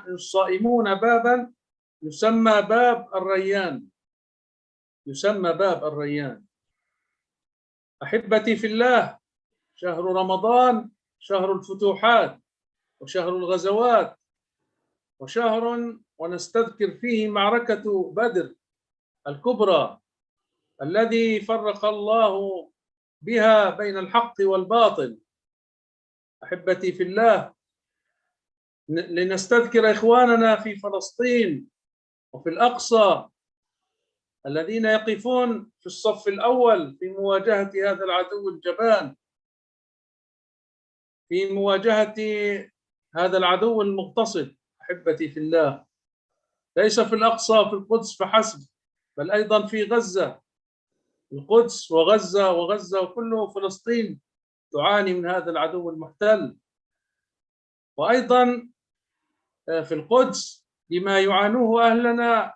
U: للصائمون بابا يسمى باب الريان، يسمى باب الريان. أحبتي في الله، شهر رمضان شهر الفتوحات وشهر الغزوات، وشهر ونستذكر فيه معركة بدر الكبرى الذي فرق الله بها بين الحق والباطل. أحبتي في الله، لنستذكر إخواننا في فلسطين وفي الأقصى الذين يقفون في الصف الأول في مواجهة هذا العدو الجبان، في مواجهة هذا العدو المغتصب. أحبتي في الله، ليس في الأقصى في القدس فحسب، بل أيضا في غزة، القدس وغزة وكله فلسطين تعاني من هذا العدو المحتل. وأيضا في القدس لما يعانوه أهلنا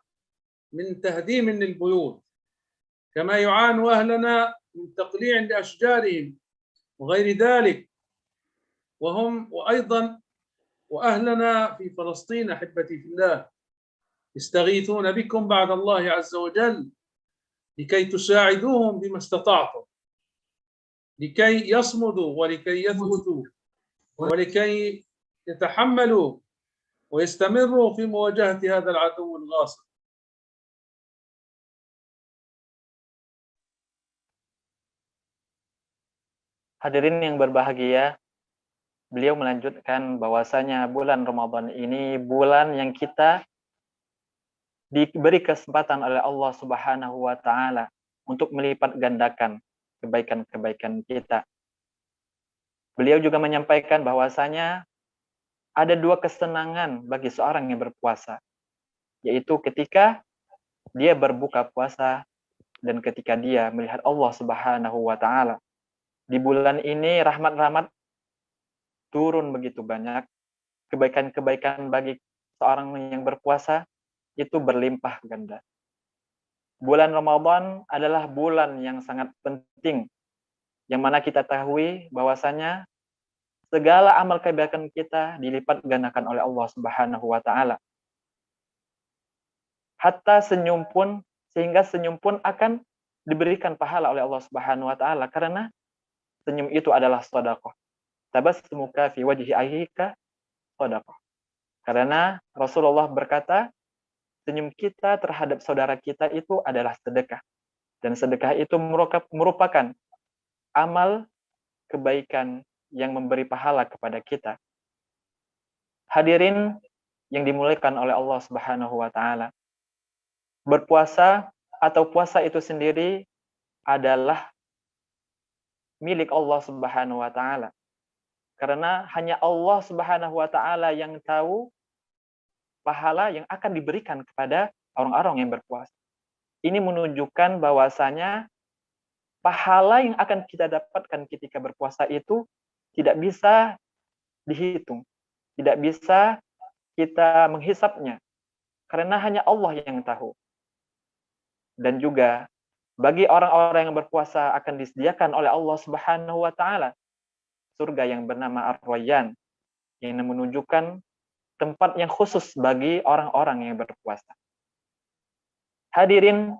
U: من تهديم للبيوت، كما يعاني أهلنا من تقليع لأشجارهم وغير ذلك. وأيضا وأهلنا في فلسطين أحبتي في الله يستغيثون بكم بعد الله عز وجل لكي تساعدوهم بما استطعتم، لكي يصمدوا ولكي يثبتوا ولكي يتحملوا ويستمروا في مواجهة هذا العدو الغاصب.
T: Hadirin yang berbahagia, beliau melanjutkan bahwasanya bulan Ramadan ini bulan yang kita diberi kesempatan oleh Allah Subhanahu wa Ta'ala untuk melipat gandakan kebaikan-kebaikan kita. Beliau juga menyampaikan bahwasanya ada dua kesenangan bagi seorang yang berpuasa, yaitu ketika dia berbuka puasa dan ketika dia melihat Allah Subhanahu wa Ta'ala. Di bulan ini rahmat-rahmat turun begitu banyak, kebaikan-kebaikan bagi seorang yang berpuasa itu berlimpah ganda. Bulan Ramadan adalah bulan yang sangat penting, yang mana kita tahui bahwasanya segala amal kebaikan kita dilipat gandakan oleh Allah Subhanahu wa Ta'ala. Hatta senyum pun, sehingga senyum pun akan diberikan pahala oleh Allah Subhanahu wa Ta'ala, karena senyum itu adalah sedekah. Tabassumuka fi wajhi akhika sedekah. Karena Rasulullah berkata, senyum kita terhadap saudara kita itu adalah sedekah. Dan sedekah itu merupakan amal kebaikan yang memberi pahala kepada kita. Hadirin yang dimuliakan oleh Allah Subhanahu wa Ta'ala, berpuasa atau puasa itu sendiri adalah milik Allah Subhanahu wa Ta'ala. Karena hanya Allah Subhanahu wa Ta'ala yang tahu pahala yang akan diberikan kepada orang-orang yang berpuasa. Ini menunjukkan bahwasanya pahala yang akan kita dapatkan ketika berpuasa itu tidak bisa dihitung, tidak bisa kita menghisapnya, karena hanya Allah yang tahu. Dan juga bagi orang-orang yang berpuasa akan disediakan oleh Allah Subhanahu wa Ta'ala surga yang bernama Ar-Rayyan, yang menunjukkan tempat yang khusus bagi orang-orang yang berpuasa. Hadirin,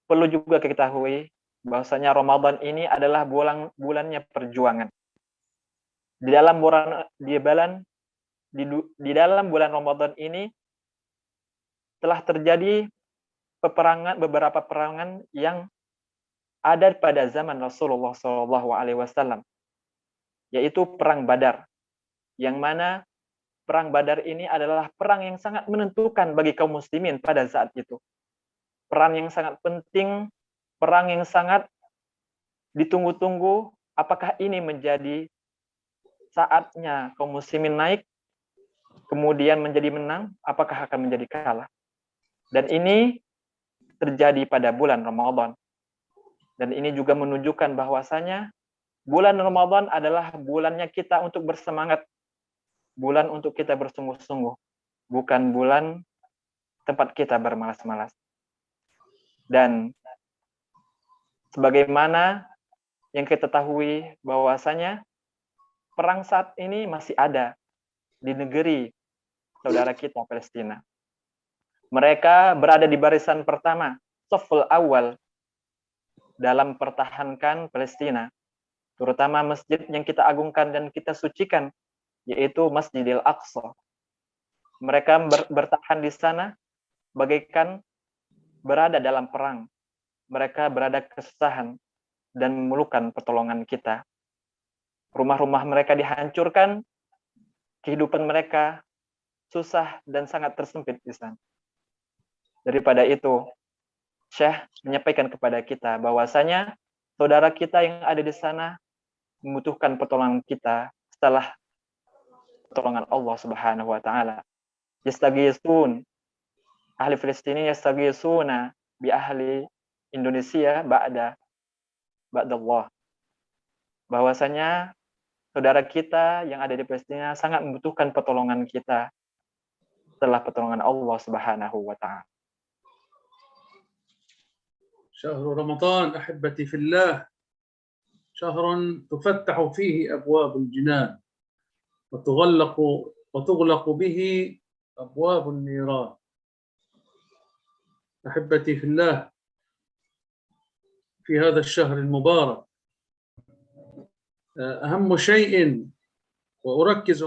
T: perlu juga kita ketahui bahwasanya Ramadan ini adalah bulannya perjuangan. Di dalam bulan Ramadan ini telah terjadi beberapa peperangan yang ada pada zaman Rasulullah SAW, yaitu perang Badar, yang mana perang Badar ini adalah perang yang sangat menentukan bagi kaum muslimin pada saat itu. Perang yang sangat penting, perang yang sangat ditunggu-tunggu apakah ini menjadi saatnya kaum muslimin naik, kemudian menjadi menang, apakah akan menjadi kalah? Dan ini terjadi pada bulan Ramadan. Dan ini juga menunjukkan bahwasanya bulan Ramadan adalah bulannya kita untuk bersemangat, bulan untuk kita bersungguh-sungguh, bukan bulan tempat kita bermalas-malas. Dan sebagaimana yang kita ketahui bahwasanya perang saat ini masih ada di negeri saudara kita Palestina. Mereka berada di barisan pertama, saful awal, dalam pertahankan Palestina, terutama masjid yang kita agungkan dan kita sucikan, yaitu Masjidil Aqsa. Mereka bertahan di sana bagaikan berada dalam perang. Mereka berada kesusahan dan memerlukan pertolongan kita. Rumah-rumah mereka dihancurkan, kehidupan mereka susah dan sangat tersempit di sana. Daripada itu, Syekh menyampaikan kepada kita bahwasanya saudara kita yang ada di sana membutuhkan pertolongan kita setelah pertolongan Allah Subhanahu wa taala. Yastaghisun, ahli Palestina yastaghisuna bi ahli Indonesia ba'dallah. Bahwasanya saudara kita yang ada di Palestina sangat membutuhkan pertolongan kita setelah pertolongan Allah Subhanahu wa taala.
U: شهر رمضان أحبتي في الله شهر تفتح فيه أبواب الجنان وتغلق به أبواب النيران. أحبتي في الله، في هذا الشهر المبارك أهم شيء وأركز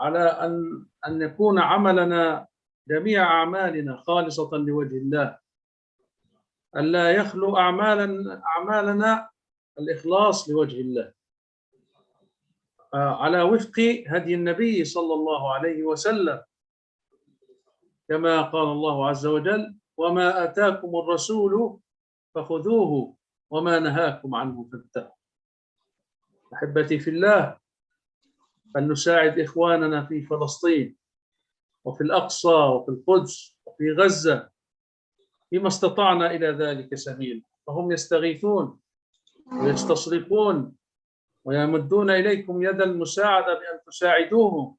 U: على أن يكون عملنا جميع أعمالنا خالصة لوجه الله، ألا يخلو أعمالنا الإخلاص لوجه الله على وفق هدي النبي صلى الله عليه وسلم، كما قال الله عز وجل: وما آتاكم الرسول فخذوه وما نهاكم عنه فانتهوا. أحبتي في الله، فلنساعد إخواننا في فلسطين وفي الأقصى وفي القدس وفي غزة فيما استطعنا إلى ذلك سبيل، فهم يستغيثون ويستصرخون ويمدون إليكم يد المساعدة بأن تساعدوهم.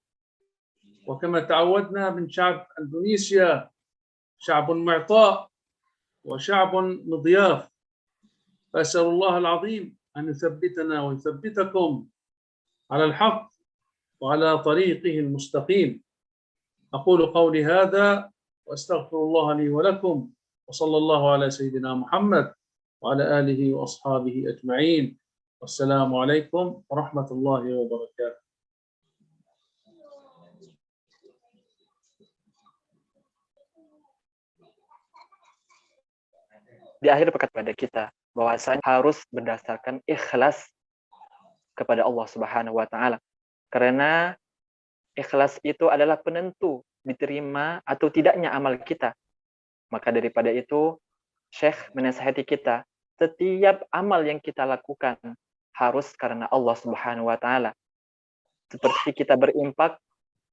U: وكما تعودنا من شعب إندونيسيا، شعب معطاء وشعب مضياف، فأسأل الله العظيم أن يثبتنا ويثبتكم على الحق وعلى طريقه المستقيم. أقول قولي هذا وأستغفر الله لي ولكم، وصلى الله على سيدنا محمد وعلى آله وأصحابه أجمعين، والسلام عليكم ورحمة الله وبركاته.
T: Di akhir pekan pada kita bahwasanya harus berdasarkan ikhlas kepada Allah Subhanahu wa taala. Karena ikhlas itu adalah penentu diterima atau tidaknya amal kita. Maka daripada itu, Syekh menasihati kita, setiap amal yang kita lakukan harus karena Allah Subhanahu wa taala. Seperti kita berimpak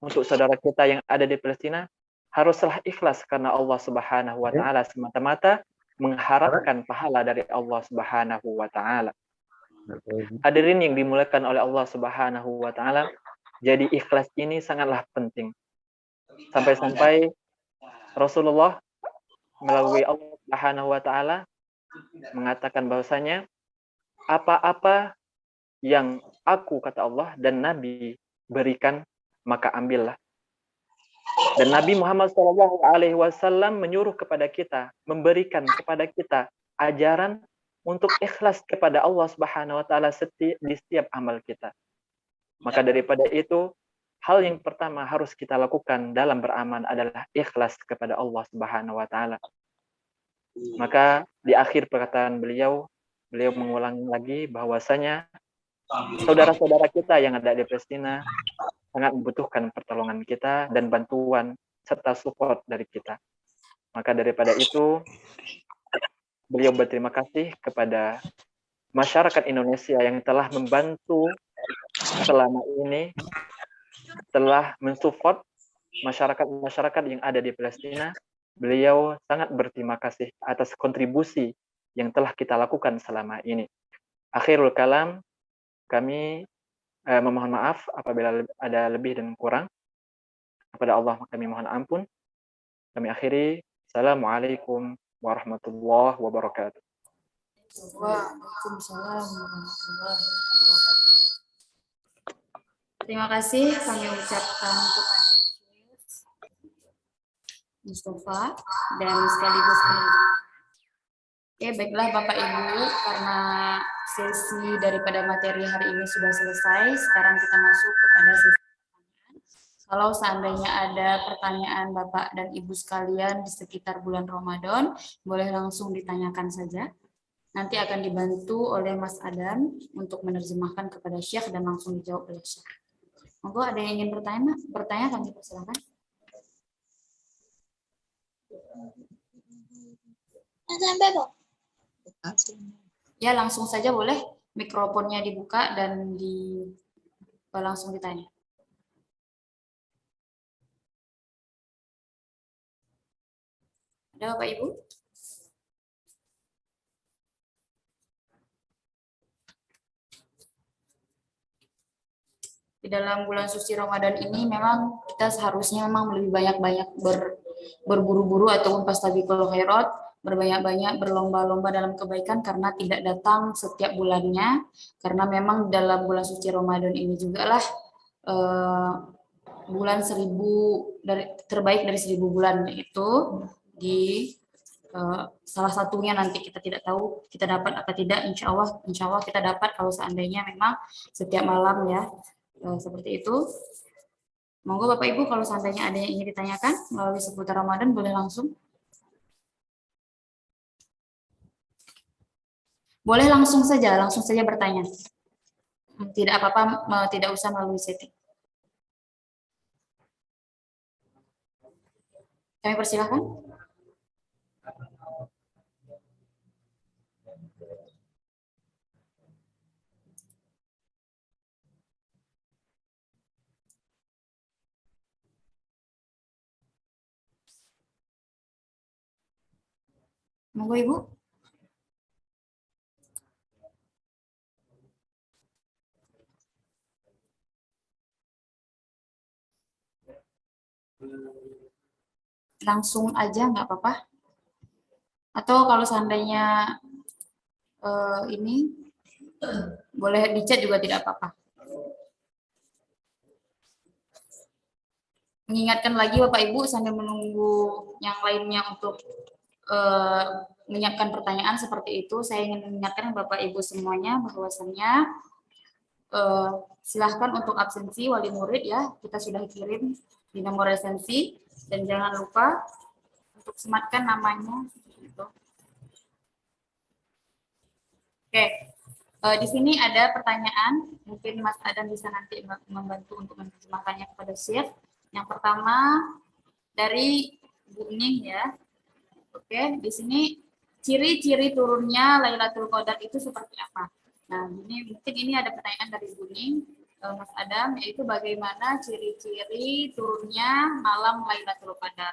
T: untuk saudara kita yang ada di Palestina, haruslah ikhlas karena Allah Subhanahu wa taala, semata-mata mengharapkan pahala dari Allah Subhanahu wa taala. Hadirin yang dimuliakan oleh Allah Subhanahu wa taala, jadi ikhlas ini sangatlah penting. Sampai-sampai Rasulullah melalui Allah Subhanahu wa taala mengatakan bahwasanya apa-apa yang aku, kata Allah, dan Nabi berikan, maka ambillah. Dan Nabi Muhammad SAW menyuruh kepada kita, memberikan kepada kita ajaran untuk ikhlas kepada Allah Subhanahu wa taala di setiap amal kita. Maka daripada itu, hal yang pertama harus kita lakukan dalam beramal adalah ikhlas kepada Allah Subhanahu wa taala. Maka di akhir perkataan beliau mengulangi lagi bahwasanya saudara-saudara kita yang ada di Palestina sangat membutuhkan pertolongan kita dan bantuan serta support dari kita. Maka daripada itu, beliau berterima kasih kepada masyarakat Indonesia yang telah membantu selama ini, telah mensupport masyarakat yang ada di Palestina. Beliau sangat berterima kasih atas kontribusi yang telah kita lakukan selama ini. Akhirul kalam, kami memohon maaf apabila ada lebih dan kurang. Kepada Allah kami mohon ampun. Kami akhiri. Assalamualaikum warahmatullahi wabarakatuh.
O: Waalaikumsalam warahmatullahi wabarakatuh. Terima kasih kami ucapkan kepada Mustafa dan sekaligus Oke, baiklah Bapak Ibu, karena sesi daripada materi hari ini sudah selesai, sekarang kita masuk kepada sesi pertanyaan. Kalau seandainya ada pertanyaan Bapak dan Ibu sekalian di sekitar bulan Ramadan, boleh langsung ditanyakan saja. Nanti akan dibantu oleh Mas Adam untuk menerjemahkan kepada Syekh dan langsung dijawab oleh Syekh. Monggo ada yang ingin bertanya kami persilakan. Ya, langsung saja boleh. Mikrofonnya dibuka dan langsung ditanya. Ada Bapak Ibu? Di dalam bulan suci Ramadan ini memang kita seharusnya memang lebih banyak-banyak berburu-buru ataupun fastabiqul khairat, berbanyak-banyak berlomba-lomba dalam kebaikan karena tidak datang setiap bulannya, karena memang dalam bulan suci Ramadan ini juga lah bulan 1000 terbaik dari 1000 bulan, yaitu di salah satunya nanti kita tidak tahu kita dapat apa tidak, insya Allah kita dapat kalau seandainya memang setiap malam ya. Seperti itu. Monggo Bapak Ibu kalau seandainya ada yang ingin ditanyakan melalui seputar Ramadan boleh langsung. Boleh langsung saja bertanya. Tidak apa-apa, tidak usah melalui setting. Kami persilahkan. Monggo Ibu. Langsung aja nggak apa-apa. Atau kalau seandainya ini boleh di chat juga tidak apa-apa. Mengingatkan lagi Bapak Ibu sambil menunggu yang lainnya untuk menyiapkan pertanyaan seperti itu, saya ingin mengingatkan Bapak Ibu semuanya bahwasannya silahkan untuk absensi wali murid ya, kita sudah kirim di nomor absensi dan jangan lupa untuk sematkan namanya. Gitu. Oke, di sini ada pertanyaan, mungkin Mas Adam bisa nanti membantu untuk menerjemahkannya kepada Syekh. Yang pertama dari Bu Ning ya. Oke, di sini ciri-ciri turunnya Lailatul Qadar itu seperti apa? Nah, mungkin ini ada pertanyaan dari Bu Ning, Mas Adam, yaitu bagaimana ciri-ciri turunnya malam Lailatul Qadar.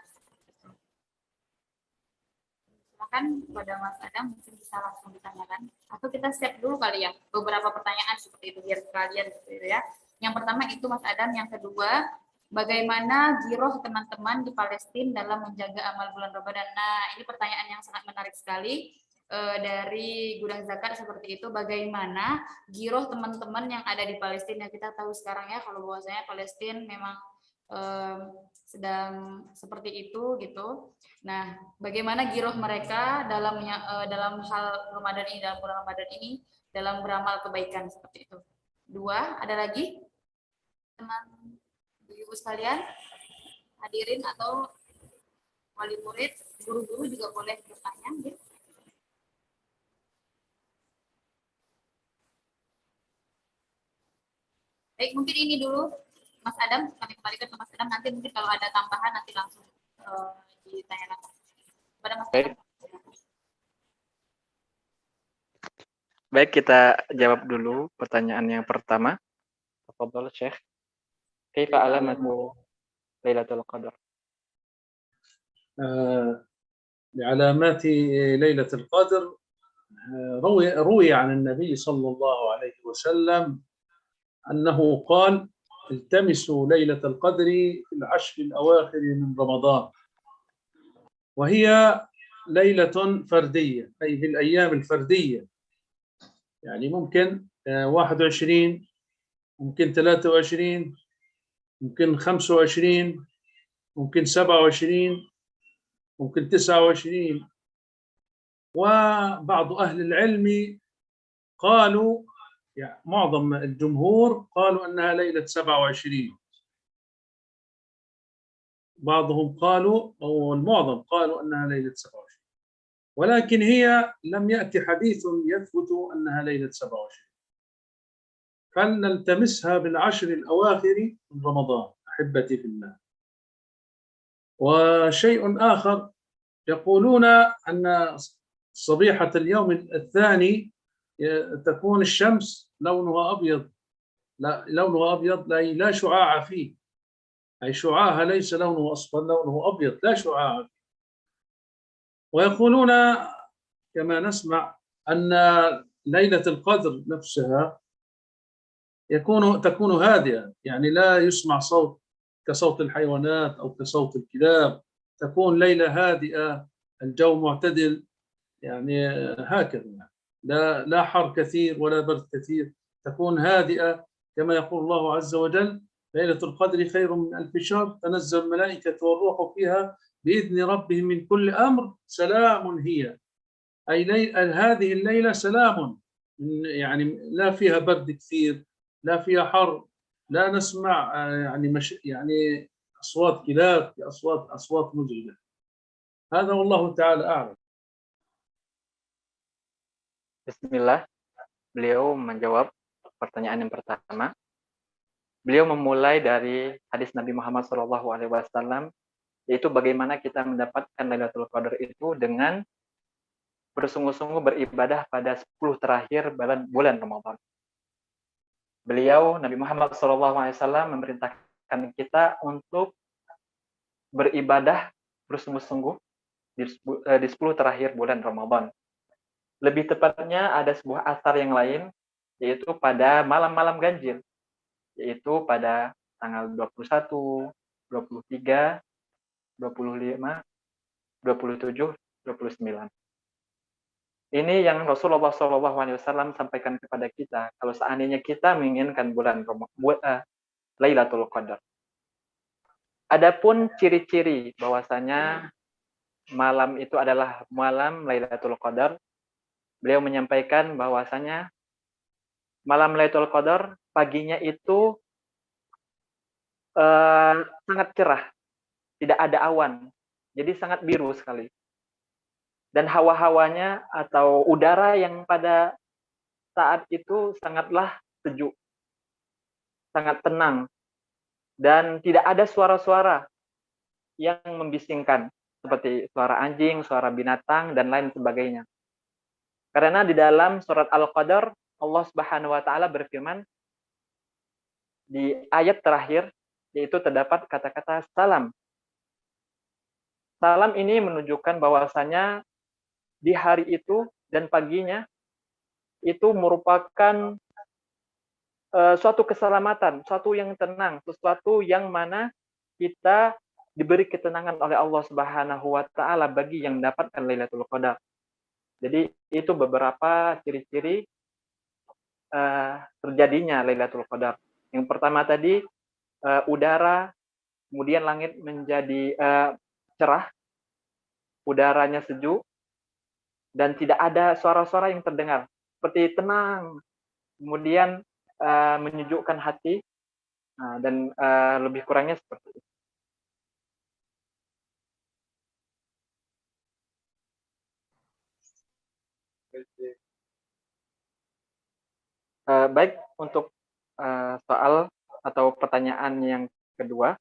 O: Silakan kepada Mas Adam, mungkin bisa langsung ditanyakan. Atau kita siap dulu kali ya, beberapa pertanyaan seperti itu biar sekalian gitu ya. Yang pertama itu Mas Adam, yang kedua bagaimana giroh teman-teman di Palestina dalam menjaga amal bulan Ramadan? Nah, ini pertanyaan yang sangat menarik sekali dari Gudang Zakat seperti itu. Bagaimana giroh teman-teman yang ada di Palestina? Kita tahu sekarang ya kalau bahwasanya Palestina memang sedang seperti itu gitu. Nah, bagaimana giroh mereka dalam hal Ramadan ini, dalam bulan Ramadan ini, dalam beramal kebaikan seperti itu. Dua, ada lagi teman Ibu sekalian, hadirin atau wali murid, guru-guru juga boleh bertanya. Ya. Baik, mungkin ini dulu Mas Adam, kami kembalikan ke Mas Adam, nanti mungkin kalau ada tambahan nanti langsung ditanyakan. Kepada Mas Adam.
T: Baik, kita jawab dulu pertanyaan yang pertama. Tafadhol Syekh. Kaifa alamatu Lailatul Qadar?
U: لعلامات ليلة القدر روي عن النبي صلى الله عليه وسلم أنه قال التمسوا ليلة القدر في العشر الأواخر من رمضان، وهي ليلة فردية أي في الأيام الفردية، يعني ممكن 21، ممكن 23، ممكن 25، ممكن 27، ممكن 29. وبعض أهل العلم قالوا، يعني معظم الجمهور قالوا أنها ليلة 27. بعضهم قالوا أو المعظم قالوا أنها ليلة 27، ولكن هي لم يأتي حديث يثبت أنها ليلة 27. فلنلتمسها بالعشر الأواخر من رمضان أحبتي في الله. وشيء آخر يقولون أن صبيحة اليوم الثاني تكون الشمس لونها أبيض، لونها أبيض لا شعاع فيه، أي شعاعها ليس لونه أصفر، لونه أبيض لا شعاع فيه. ويقولون كما نسمع أن ليلة القدر نفسها تكون هادئة، يعني لا يسمع صوت كصوت الحيوانات أو كصوت الكلاب، تكون ليلة هادئة، الجو معتدل، يعني هكذا، لا حر كثير ولا برد كثير، تكون هادئة كما يقول الله عز وجل: ليلة القدر خير من 1000 شهر تنزل الملائكة والروح فيها بإذن ربهم من كل أمر سلام هي، أي هذه الليلة سلام، يعني لا فيها برد كثير، لا فيها حر، لا نسمع يعني أصوات كلاب، أصوات مزعجة. هذا والله تعالى أعلم.
T: Bismillah, beliau menjawab pertanyaan yang pertama. Beliau memulai dari hadis Nabi Muhammad SAW, yaitu bagaimana kita mendapatkan Lailatul Qadar itu dengan bersungguh-sungguh beribadah pada 10 terakhir bulan Ramadan. Beliau, Nabi Muhammad SAW, memerintahkan kita untuk beribadah bersungguh-sungguh di 10 terakhir bulan Ramadan. Lebih tepatnya ada sebuah asar yang lain, yaitu pada malam-malam ganjil, yaitu pada tanggal 21, 23, 25, 27, 29. Ini yang Rasulullah SAW sampaikan kepada kita, kalau seandainya kita menginginkan bulan Lailatul Qadar. Adapun ciri-ciri bahwasanya malam itu adalah malam Lailatul Qadar, beliau menyampaikan bahwasanya malam Lailatul Qadar paginya itu sangat cerah, tidak ada awan, jadi sangat biru sekali. Dan hawa-hawanya atau udara yang pada saat itu sangatlah sejuk, sangat tenang, dan tidak ada suara-suara yang membisingkan, seperti suara anjing, suara binatang, dan lain sebagainya. Karena di dalam surat Al-Qadar, Allah Subhanahu wa Ta'ala berfirman di ayat terakhir, yaitu terdapat kata-kata salam. Salam ini menunjukkan bahwasanya di hari itu dan paginya itu merupakan suatu keselamatan, suatu yang tenang, sesuatu yang mana kita diberi ketenangan oleh Allah Subhanahu wa Ta'ala bagi yang mendapatkan Lailatul Qadar. Jadi itu beberapa ciri-ciri terjadinya Lailatul Qadar. Yang pertama tadi udara, kemudian langit menjadi cerah, udaranya sejuk, dan tidak ada suara-suara yang terdengar, seperti tenang, kemudian menyejukkan hati, dan lebih kurangnya seperti itu. Baik, untuk soal atau pertanyaan yang kedua,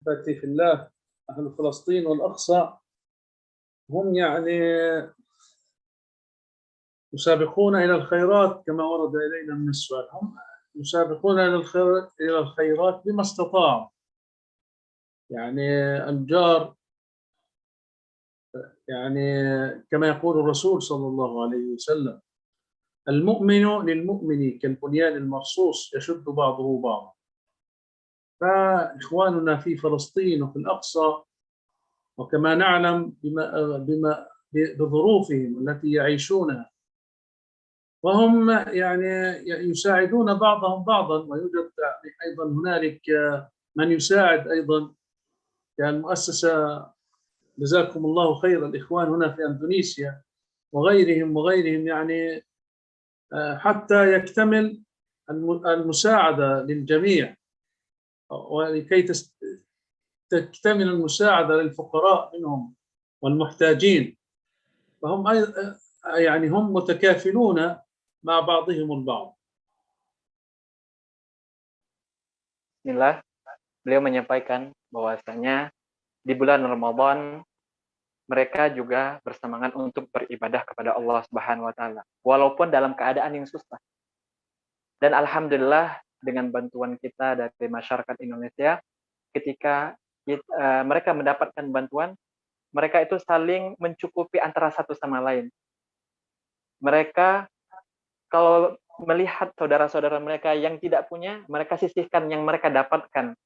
U: أحبتي في الله، أهل فلسطين والأقصى هم يعني يسابقون إلى الخيرات كما ورد إلينا من السؤال. هم يسابقون إلى الخيرات بما استطاعوا. يعني الجار، يعني كما يقول الرسول صلى الله عليه وسلم: المؤمن للمؤمن كالبنيان المرصوص يشد بعضه بعضا. فإخواننا في فلسطين وفي الأقصى، وكما نعلم بظروفهم التي يعيشونها، وهم يعني يساعدون بعضهم بعضا، ويوجد أيضا هنالك من يساعد أيضا، يعني المؤسسة جزاكم الله خير الإخوان هنا في أندونيسيا وغيرهم يعني حتى يكتمل المساعدة للجميع، ولكي تكتمل المساعدة للفقراء منهم والمحتاجين. فهم يعني هم متكافلون مع بعضهم البعض.
T: Bismillah, beliau menyampaikan bahwasanya di bulan Ramadan mereka juga bersemangat untuk beribadah kepada Allah Subhanahu wa taala walaupun dalam keadaan yang susah. Dan alhamdulillah dengan bantuan kita dari masyarakat Indonesia, ketika mereka mendapatkan bantuan, mereka itu saling mencukupi antara satu sama lain. Mereka kalau melihat saudara-saudara mereka yang tidak punya, mereka sisihkan yang mereka dapatkan.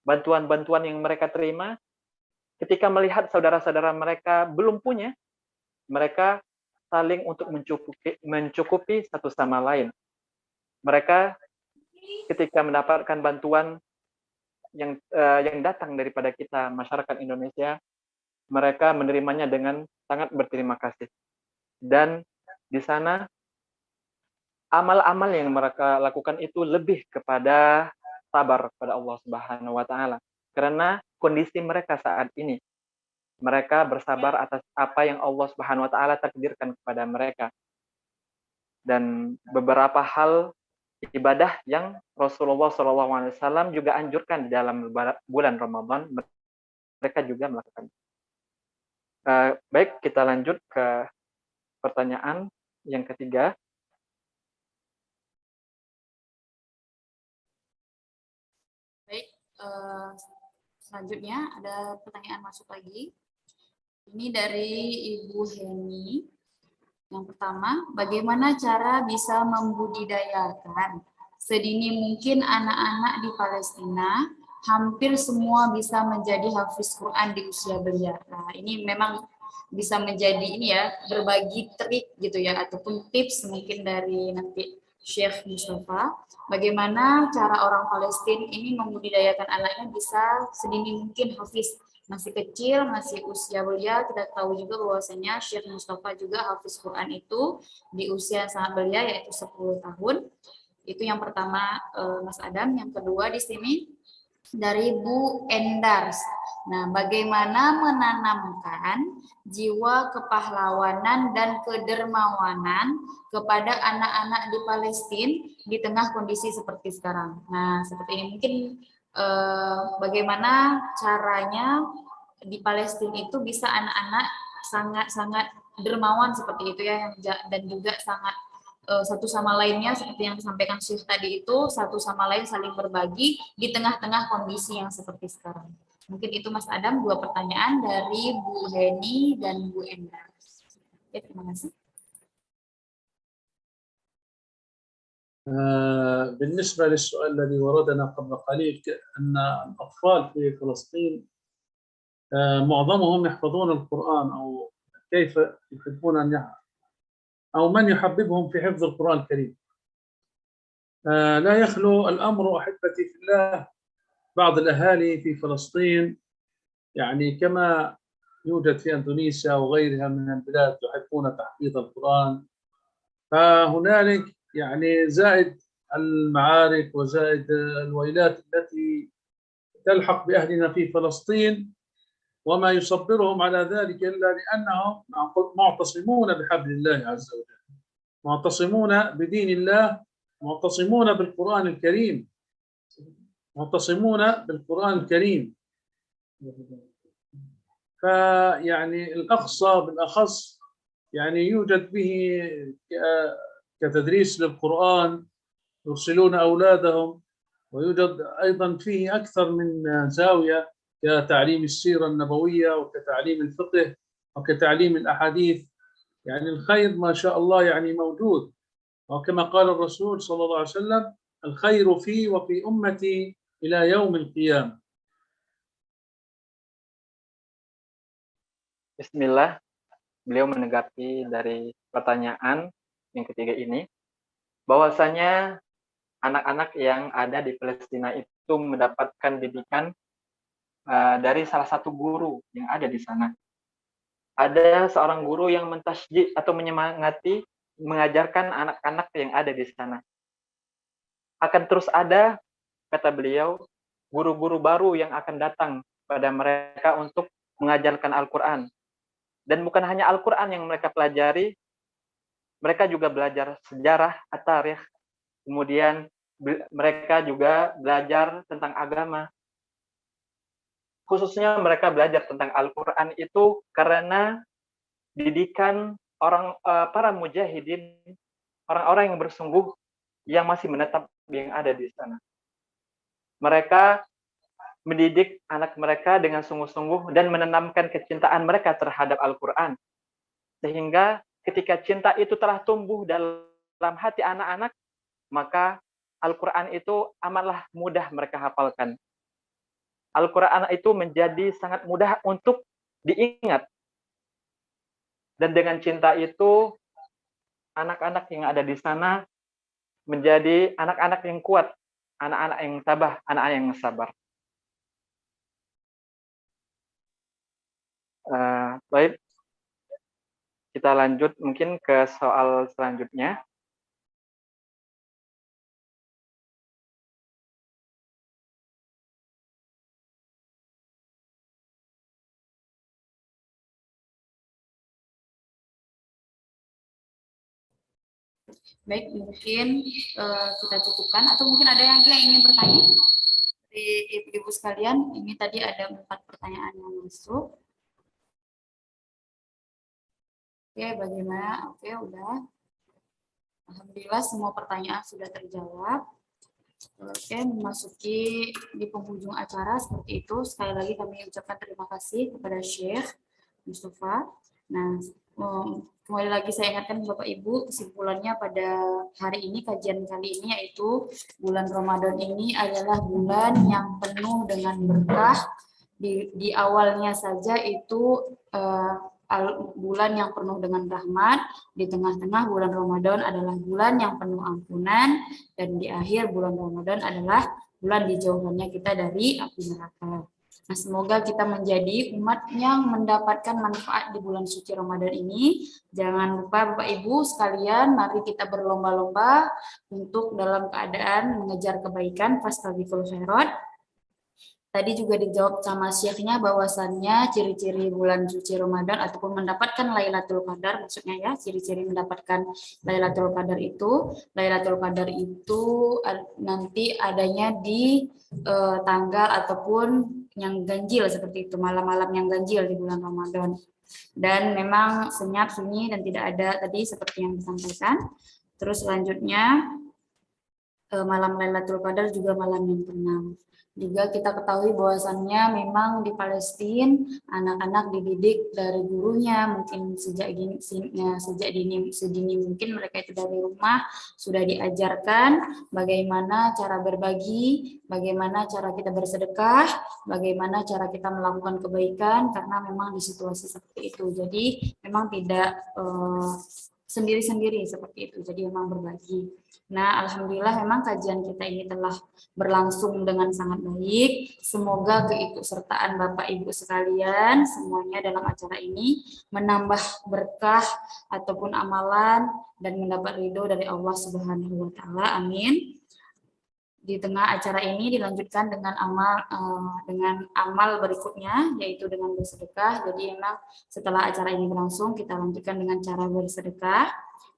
T: Bantuan-bantuan yang mereka terima, ketika melihat saudara-saudara mereka belum punya, mereka saling untuk mencukupi satu sama lain. Mereka ketika mendapatkan bantuan yang datang daripada kita, masyarakat Indonesia, mereka menerimanya dengan sangat berterima kasih. Dan di sana amal-amal yang mereka lakukan itu lebih kepada sabar kepada Allah Subhanahu wa taala. Karena kondisi mereka saat ini, mereka bersabar atas apa yang Allah Subhanahu wa taala takdirkan kepada mereka. Dan beberapa hal ibadah yang Rasulullah SAW juga anjurkan di dalam bulan Ramadan, mereka juga melakukan. Baik, kita lanjut ke pertanyaan yang ketiga.
O: Baik, selanjutnya ada pertanyaan masuk lagi. Ini dari Ibu Heni. Yang pertama, bagaimana cara bisa membudidayakan sedini mungkin anak-anak di Palestina? Hampir semua bisa menjadi hafiz Quran di usia belia. Nah, ini memang bisa menjadi ini ya, berbagi trik gitu ya, ataupun tips mungkin dari nanti Syekh Mustafa. Bagaimana cara orang Palestina ini membudidayakan anaknya bisa sedini mungkin hafiz. Masih kecil, masih usia belia, kita tahu juga bahwasanya Syekh Mustafa juga hafiz Quran itu di usia sangat belia, yaitu 10 tahun. Itu yang pertama, Mas Adam. Yang kedua di sini dari Bu Endars. Nah, bagaimana menanamkan jiwa kepahlawanan dan kedermawanan kepada anak-anak di Palestina di tengah kondisi seperti sekarang. Nah, seperti ini mungkin bagaimana caranya di Palestina itu bisa anak-anak sangat-sangat dermawan seperti itu ya, dan juga sangat satu sama lainnya seperti yang disampaikan Syekh tadi itu, satu sama lain saling berbagi di tengah-tengah kondisi yang seperti sekarang. Mungkin itu Mas Adam, 2 pertanyaan dari Bu Heni dan Bu Endars. Ya, terima kasih.
U: بالنسبة للسؤال الذي وردنا قبل قليل أن الأطفال في فلسطين معظمهم يحفظون القرآن، أو كيف يحبون أن أو من يحببهم في حفظ القرآن الكريم. لا يخلو الأمر أحبتي في الله بعض الأهالي في فلسطين، يعني كما يوجد في أندونيسيا وغيرها من البلاد يحبون تحفيظ القرآن، فهنالك يعني زائد المعارك وزائد الويلات التي تلحق بأهلنا في فلسطين، وما يصبرهم على ذلك إلا لأنهم معتصمون بحبل الله عز وجل، معتصمون بدين الله، معتصمون بالقرآن الكريم، معتصمون بالقرآن الكريم. فيعني الأقصى بالأخص يعني يوجد به كتدريس للقرآن، يرسلون أولادهم، ويوجد أيضا فيه أكثر من زاوية كتعليم السيرة النبوية وكتعليم الفقه وكتعليم الأحاديث. يعني الخير ما شاء الله يعني موجود، وكما قال الرسول صلى الله عليه وسلم: الخير في وفي أمتي إلى يوم القيامة.
T: Bismillah, beliau menanggapi dari pertanyaan yang ketiga ini, bahwasanya anak-anak yang ada di Palestina itu mendapatkan didikan dari salah satu guru yang ada di sana. Ada seorang guru yang mentasjid atau menyemangati mengajarkan anak-anak yang ada di sana. Akan terus ada, kata beliau, guru-guru baru yang akan datang pada mereka untuk mengajarkan Al-Quran. Dan bukan hanya Al-Quran yang mereka pelajari, mereka juga belajar sejarah, at-tarikh, kemudian mereka juga belajar tentang agama. Khususnya mereka belajar tentang Al-Quran itu karena didikan para mujahidin, orang-orang yang bersungguh, yang masih menetap yang ada di sana. Mereka mendidik anak mereka dengan sungguh-sungguh dan menanamkan kecintaan mereka terhadap Al-Quran. Sehingga ketika cinta itu telah tumbuh dalam hati anak-anak, maka Al-Quran itu amatlah mudah mereka hafalkan. Al-Quran itu menjadi sangat mudah untuk diingat. Dan dengan cinta itu, anak-anak yang ada di sana menjadi anak-anak yang kuat, anak-anak yang tabah, anak-anak yang sabar. Baik, kita lanjut mungkin ke soal selanjutnya.
O: Baik, mungkin kita cukupkan, atau mungkin ada yang ingin bertanya dari ibu-ibu sekalian. Ini tadi ada 4 pertanyaan yang masuk. Oke, bagaimana? Oke, udah. Alhamdulillah semua pertanyaan sudah terjawab. Oke, memasuki di penghujung acara seperti itu. Sekali lagi kami ucapkan terima kasih kepada Syekh Mustafa. Nah, kembali lagi saya ingatkan Bapak Ibu, kesimpulannya pada hari ini, kajian kali ini, yaitu bulan Ramadan ini adalah bulan yang penuh dengan berkah. Di awalnya saja itu bulan yang penuh dengan rahmat, di tengah-tengah bulan Ramadan adalah bulan yang penuh ampunan, dan di akhir bulan Ramadan adalah bulan dijauhkannya kita dari api neraka. Nah, semoga kita menjadi umat yang mendapatkan manfaat di bulan suci Ramadan ini. Jangan lupa Bapak Ibu sekalian, mari kita berlomba-lomba untuk dalam keadaan mengejar kebaikan, fastabiqul khairat. Tadi juga dijawab sama syekhnya bahwasannya ciri-ciri bulan suci Ramadan ataupun mendapatkan Lailatul Qadar, maksudnya ya, ciri-ciri mendapatkan Lailatul Qadar itu nanti adanya di tanggal ataupun yang ganjil seperti itu, malam-malam yang ganjil di bulan Ramadan. Dan memang senyap, sunyi, dan tidak ada tadi seperti yang disampaikan. Terus selanjutnya malam Lailatul Qadar juga malam yang tenang. Juga kita ketahui bahwasannya memang di Palestina anak-anak dididik dari gurunya, mungkin sedini mungkin mereka itu dari rumah sudah diajarkan bagaimana cara berbagi, bagaimana cara kita bersedekah, bagaimana cara kita melakukan kebaikan, karena memang di situasi seperti itu. Jadi memang tidak sendiri-sendiri seperti itu, jadi memang berbagi. Nah, alhamdulillah memang kajian kita ini telah berlangsung dengan sangat baik. Semoga keikutsertaan Bapak Ibu sekalian semuanya dalam acara ini menambah berkah ataupun amalan dan mendapat ridho dari Allah Subhanahu wa taala. Amin. Di tengah acara ini dilanjutkan dengan amal berikutnya, yaitu dengan bersedekah. Jadi memang setelah acara ini berlangsung, kita lanjutkan dengan cara bersedekah.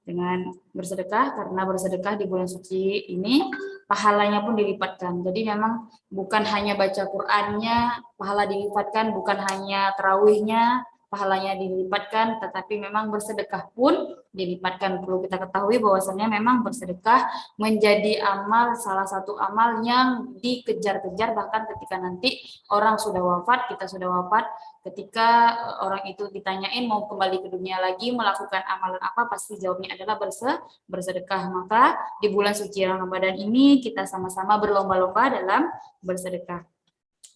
O: Dengan bersedekah, karena bersedekah di bulan suci ini pahalanya pun dilipatkan. Jadi memang bukan hanya baca Qur'annya pahala dilipatkan, bukan hanya tarawihnya pahalanya dilipatkan, tetapi memang bersedekah pun dilipatkan. Perlu kita ketahui bahwasannya memang bersedekah menjadi amal, salah satu amal yang dikejar-kejar, bahkan ketika nanti orang sudah wafat, kita sudah wafat, ketika orang itu ditanyain mau kembali ke dunia lagi melakukan amalan apa, pasti jawabnya adalah bersedekah. Maka di bulan suci Ramadan ini kita sama-sama berlomba-lomba dalam bersedekah.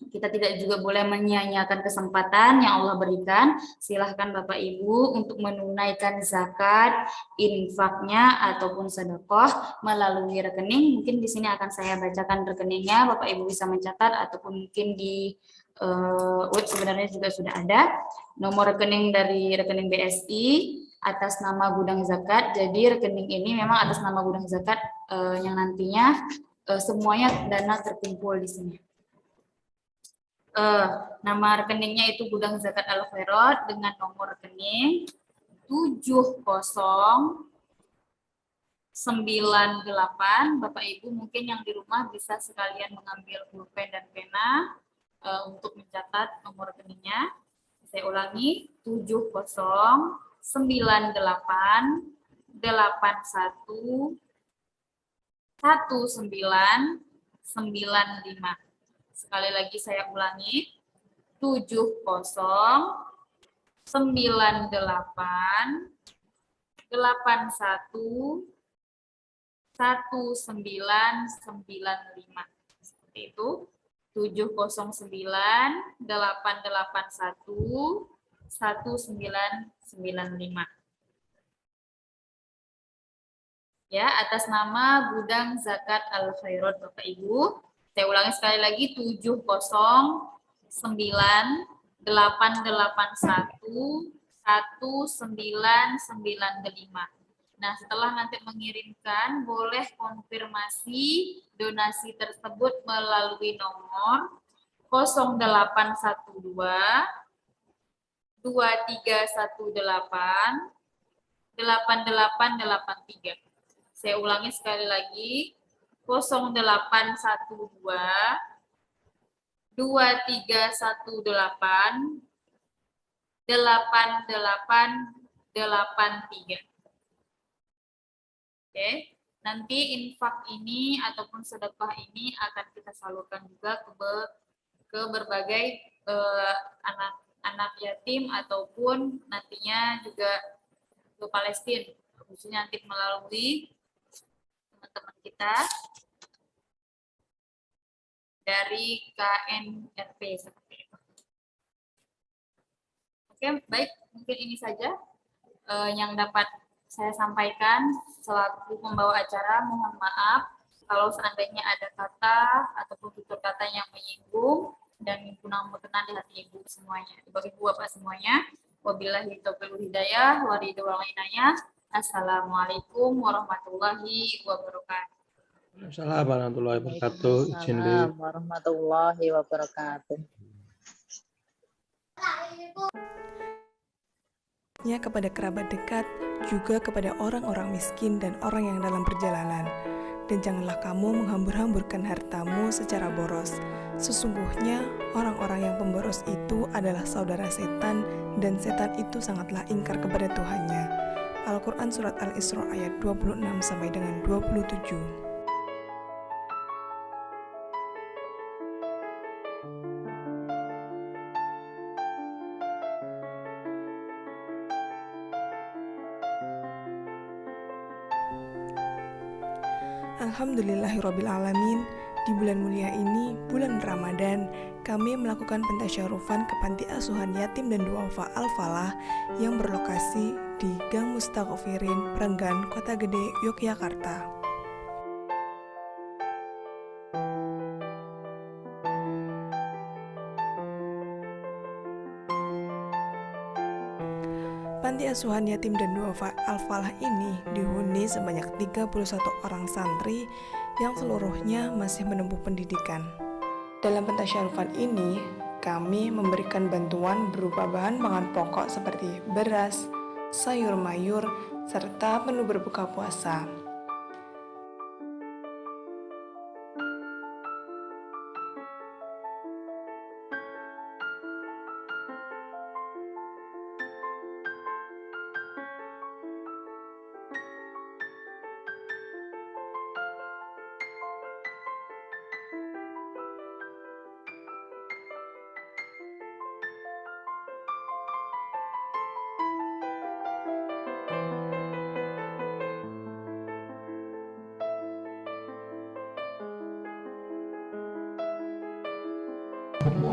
O: Kita tidak juga boleh menyia-nyiakan kesempatan yang Allah berikan. Silahkan Bapak Ibu untuk menunaikan zakat, infaknya ataupun sedekah melalui rekening. Mungkin di sini akan saya bacakan rekeningnya. Bapak Ibu bisa mencatat ataupun mungkin di web sebenarnya juga sudah ada. Nomor rekening dari rekening BSI atas nama Gudang Zakat. Jadi rekening ini memang atas nama Gudang Zakat yang nantinya semuanya dana terkumpul di sini. Nama rekeningnya itu Gudang Zakat Al Khairat dengan nomor rekening 7098. Bapak Ibu mungkin yang di rumah bisa sekalian mengambil pulpen dan pena untuk mencatat nomor rekeningnya. Saya ulangi, 7098811995. Sekali lagi saya ulangi, 7098811995. Seperti itu, 7098811995. Ya, atas nama Gudang Zakat Al Khairat Bapak Ibu. Saya ulangi sekali lagi, 7098811995. Nah, setelah nanti mengirimkan, boleh konfirmasi donasi tersebut melalui nomor 0812 2318 8883. Saya ulangi sekali lagi, 0812 2318 8883. Oke, nanti infak ini ataupun sedekah ini akan kita salurkan juga ke berbagai anak yatim ataupun nantinya juga ke Palestina, khususnya nanti melalui teman-teman kita dari KNRP seperti itu. Oke, baik, mungkin ini saja yang dapat saya sampaikan selaku pembawa acara. Mohon maaf kalau seandainya ada kata ataupun tutur kata yang menyinggung dan kurang berkenan di hati Ibu semuanya, Ibu Bapak semuanya. Wabillahi taufiq wal hidayah wa ridho wal inayah. Assalamualaikum warahmatullahi wabarakatuh.
J: Assalamualaikum warahmatullahi wabarakatuh. Izin di
P: warahmatullahi wabarakatuh.
E: Kepada kerabat dekat, juga kepada orang-orang miskin dan orang yang dalam perjalanan. Dan janganlah kamu menghambur-hamburkan hartamu secara boros. Sesungguhnya orang-orang yang pemboros itu adalah saudara setan, dan setan itu sangatlah ingkar kepada Tuhannya. Al-Quran Surat Al-Isra ayat 26 sampai dengan 27. Alhamdulillahirrabbilalamin. Di bulan mulia ini, bulan Ramadan, kami melakukan pentasyarufan ke Panti Asuhan Yatim dan Duafa Al-Falah yang berlokasi di Gang Mustaghfirin, Prenggan, Kota Gede, Yogyakarta. Panti Asuhan Yatim dan Duafa Al-Falah ini dihuni sebanyak 31 orang santri yang seluruhnya masih menempuh pendidikan. Dalam pentasyarufan ini, kami memberikan bantuan berupa bahan pangan pokok seperti beras, sayur mayur, serta menu berbuka puasa.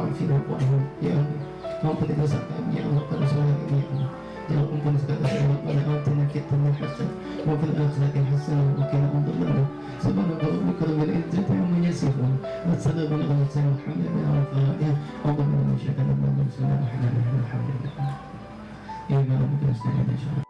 B: wa'afina wa'ahum ya Allah. Maafkan dosa kami ya Allah pada sore hari ini ya Allah. Ya ampun segala dosa pada atina fid dunya hasanah wa fil akhirati hasanah wa qina adzabannar. Subhanaka rabbika rabbil izzati amma yasifun wa salamun ala mursalin walhamdulillahi rabbil alamin. Allahumma inna syaitan wa bismillahirrahmanirrahim. Alhamdulillah. Ya Allah, kita sedang insyaallah.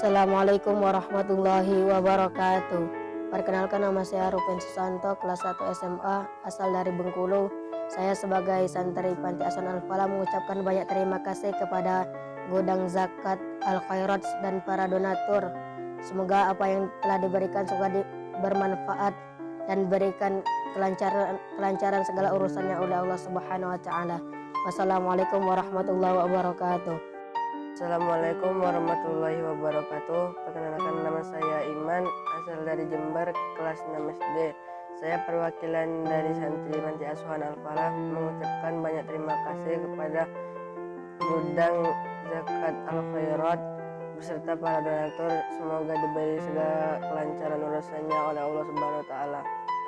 V: Assalamualaikum warahmatullahi wabarakatuh. Perkenalkan, nama saya Rupen Susanto, kelas 1 SMA, asal dari Bengkulu. Saya sebagai santri Panti Asuhan Al-Falah mengucapkan banyak terima kasih kepada Gudang Zakat Al-Khairat dan para donatur. Semoga apa yang telah diberikan semoga bermanfaat dan berikan kelancaran segala urusannya oleh Allah Subhanahu wa taala. Wassalamualaikum warahmatullahi wabarakatuh.
W: Assalamualaikum warahmatullahi wabarakatuh. Perkenalkan, nama saya Iman, asal dari Jember, kelas 6 SD. Saya perwakilan dari santri Panti Asuhan Al-Falah mengucapkan banyak terima kasih kepada Gudang Zakat Al-Khairat beserta para donatur. Semoga diberi segala kelancaran urusannya oleh Allah Subhanahu wa taala.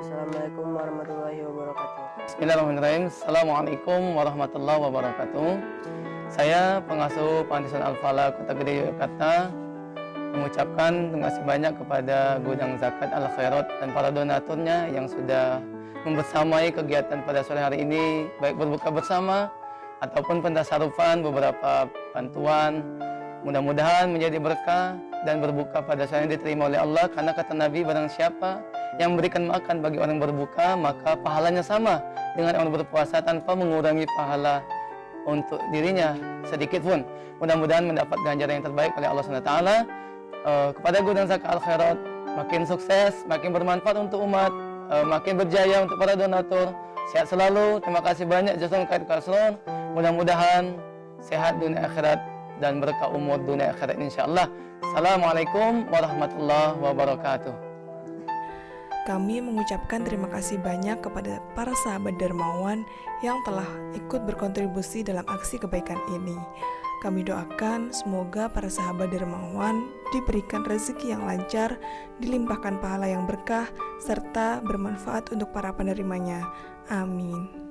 W: Assalamualaikum warahmatullahi wabarakatuh.
X: Bismillahirrahmanirrahim. Assalamualaikum warahmatullahi wabarakatuh. Saya pengasuh Panti Asuhan Al-Falah Kota Gede Yogyakarta mengucapkan terima kasih banyak kepada Gudang Zakat Al-Khairat dan para donaturnya yang sudah membersamai kegiatan pada sore hari ini, baik berbuka bersama ataupun pentasarufan beberapa bantuan. Mudah-mudahan menjadi berkah dan berbuka pada sore ini diterima oleh Allah, karena kata Nabi, barang siapa yang memberikan makan bagi orang berbuka maka pahalanya sama dengan orang berpuasa tanpa mengurangi pahala untuk dirinya sedikit pun. Mudah-mudahan mendapat ganjaran yang terbaik oleh Allah SWT. Kepada Gudang Zakat Al-Khairat, makin sukses, makin bermanfaat untuk umat, makin berjaya untuk para donatur. Sehat selalu, terima kasih banyak jazakumullah khairan. Mudah-mudahan sehat dunia akhirat dan berkah umur dunia akhirat insyaallah. Assalamualaikum warahmatullahi wabarakatuh.
Y: Kami mengucapkan terima kasih banyak kepada para sahabat dermawan yang telah ikut berkontribusi dalam aksi kebaikan ini. Kami doakan semoga para sahabat dermawan diberikan rezeki yang lancar, dilimpahkan pahala yang berkah, serta bermanfaat untuk para penerimanya. Amin.